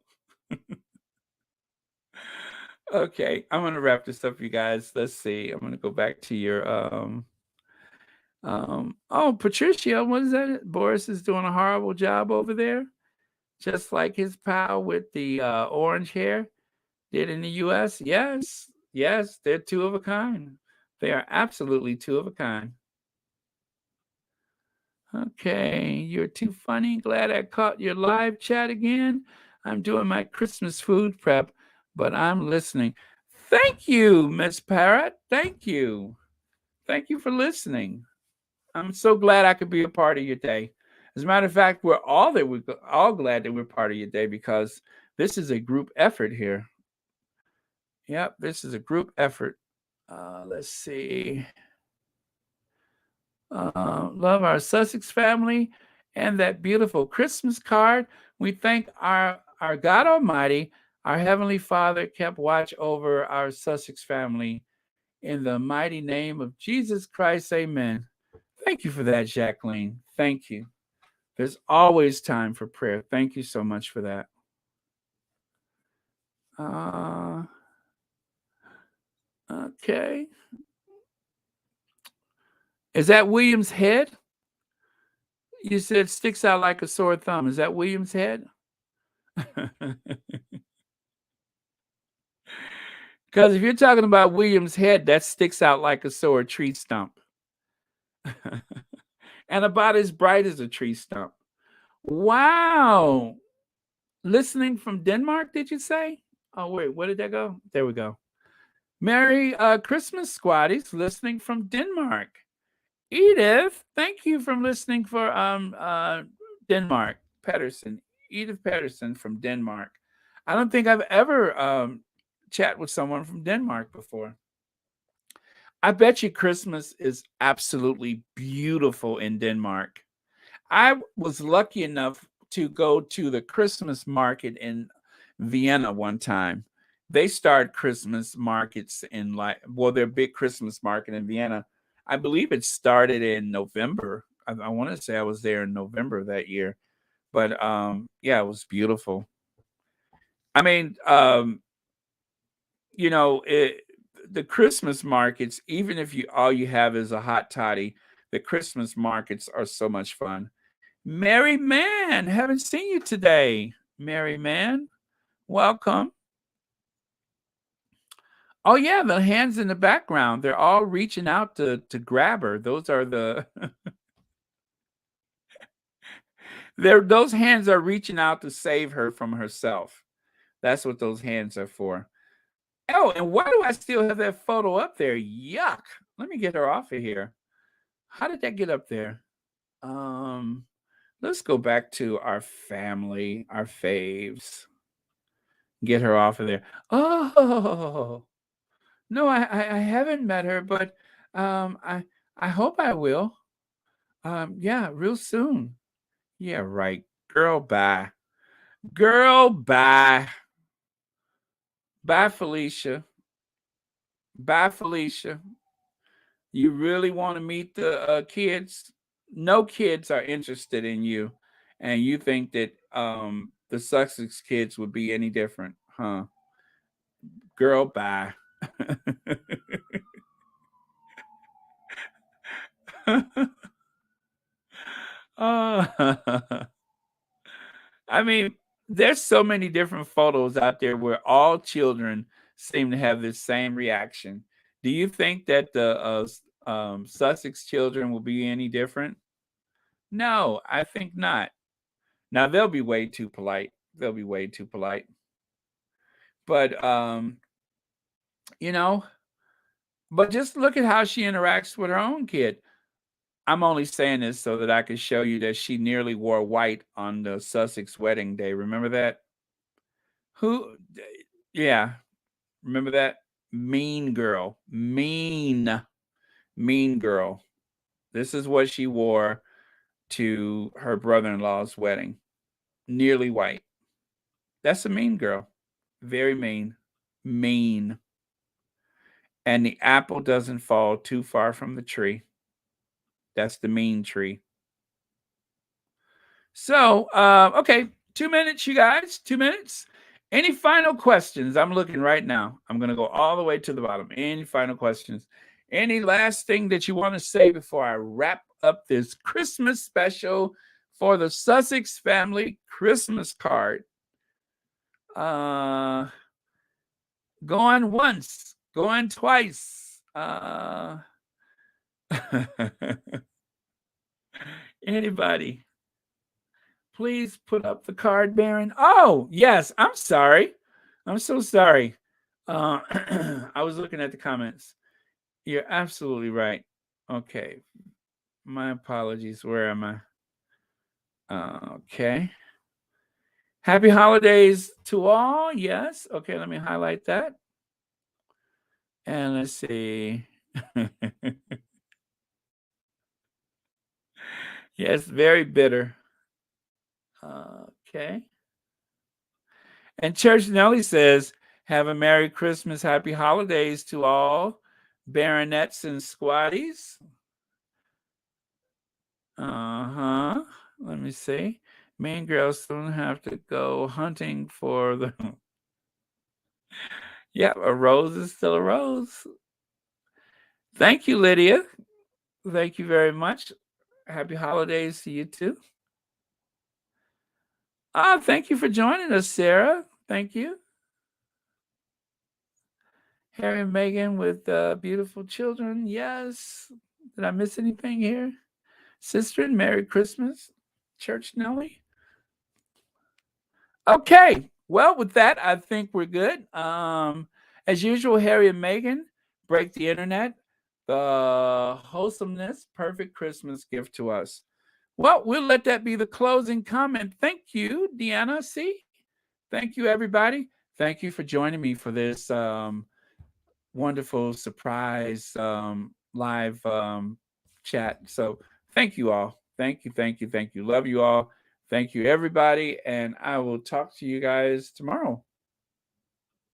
okay. I'm gonna wrap this up, you guys. Let's see. I'm gonna go back to your oh, Patricia, what is that? Boris is doing a horrible job over there, just like his pal with the orange hair did in the US. Yes, yes, they're two of a kind. They are absolutely two of a kind. Okay, you're too funny. Glad I caught your live chat again. I'm doing my Christmas food prep, but I'm listening. Thank you, Miss Parrot. Thank you. Thank you for listening. I'm so glad I could be a part of your day. As a matter of fact, we're all glad that we're part of your day because this is a group effort here. Yep, this is a group effort. Let's see. Love our Sussex family and that beautiful Christmas card. We thank our God Almighty, our Heavenly Father, kept watch over our Sussex family. In the mighty name of Jesus Christ, amen. Thank you for that, Jacqueline. Thank you. There's always time for prayer. Thank you so much for that. Okay. Is that William's head? You said sticks out like a sore thumb. Is that William's head? Because if you're talking about William's head, that sticks out like a sore tree stump. And about as bright as a tree stump. Wow. Listening from Denmark, did you say? Oh, wait, where did that go? There we go. Merry Christmas, squaddies, listening from Denmark. Edith, thank you for listening for Denmark. Pedersen. Edith Pedersen from Denmark. I don't think I've ever chat with someone from Denmark before. I bet you Christmas is absolutely beautiful in Denmark. I was lucky enough to go to the Christmas market in Vienna one time. They start Christmas markets in their big Christmas market in Vienna. I believe it started in November. I want to say I was there in November that year. But yeah, it was beautiful. I mean, the Christmas markets, even if all you have is a hot toddy, the Christmas markets are so much fun. Mary Man, haven't seen you today. Mary Man, welcome. Oh yeah, the hands in the background, they're all reaching out to grab her. Those are the those hands are reaching out to save her from herself. That's what those hands are for. Oh, and why do I still have that photo up there? Yuck. Let me get her off of here. How did that get up there? Let's go back to our family, our faves. Get her off of there. Oh, no, I haven't met her, but I hope I will. Yeah, real soon. Yeah, right. Girl, bye. Girl, bye. Bye, Felicia. Bye, Felicia. You really want to meet the kids? No kids are interested in you, and you think that the Sussex kids would be any different, huh? Girl, bye. uh, I mean, there's so many different photos out there where all children seem to have this same reaction. Do you think that the Sussex children will be any different? No, I think not. Now they'll be way too polite. They'll be way too polite. But you know, but just look at how she interacts with her own kid. I'm only saying this so that I can show you that she nearly wore white on the Sussex wedding day. Remember that? Who? Yeah, remember that? Mean girl. Mean girl. This is what she wore to her brother-in-law's wedding. Nearly white. That's a mean girl. Very mean. Mean. And the apple doesn't fall too far from the tree. That's the mean tree. So, okay, 2 minutes, you guys. 2 minutes. Any final questions? I'm looking right now. I'm going to go all the way to the bottom. Any final questions? Any last thing that you want to say before I wrap up this Christmas special for the Sussex family Christmas card? Going once, going twice. Anybody? Please put up the card, Baron. Oh, yes. I'm sorry. I'm so sorry. I was looking at the comments. You're absolutely right. Okay. My apologies. Where am I? Okay. Happy holidays to all. Yes. Okay. Let me highlight that. And let's see. Yes, very bitter. Okay. And Church Nelly says, have a Merry Christmas, Happy Holidays to all baronets and squatties. Uh-huh. Let me see. Mean girls don't have to go hunting for the... Yep, a rose is still a rose. Thank you, Lydia. Thank you very much. Happy holidays to you too. Thank you for joining us, Sarah. Thank you. Harry and Meghan with beautiful children. Yes. Did I miss anything here? Sister, Merry Christmas. Church Nelly. Okay. Well, with that, I think we're good. As usual, Harry and Meghan break the internet. The wholesomeness, perfect Christmas gift to us. Well, we'll let that be the closing comment. Thank you, Deanna. See? Thank you, everybody. Thank you for joining me for this wonderful surprise live chat. So thank you all. Thank you, thank you, thank you. Love you all. Thank you, everybody. And I will talk to you guys tomorrow.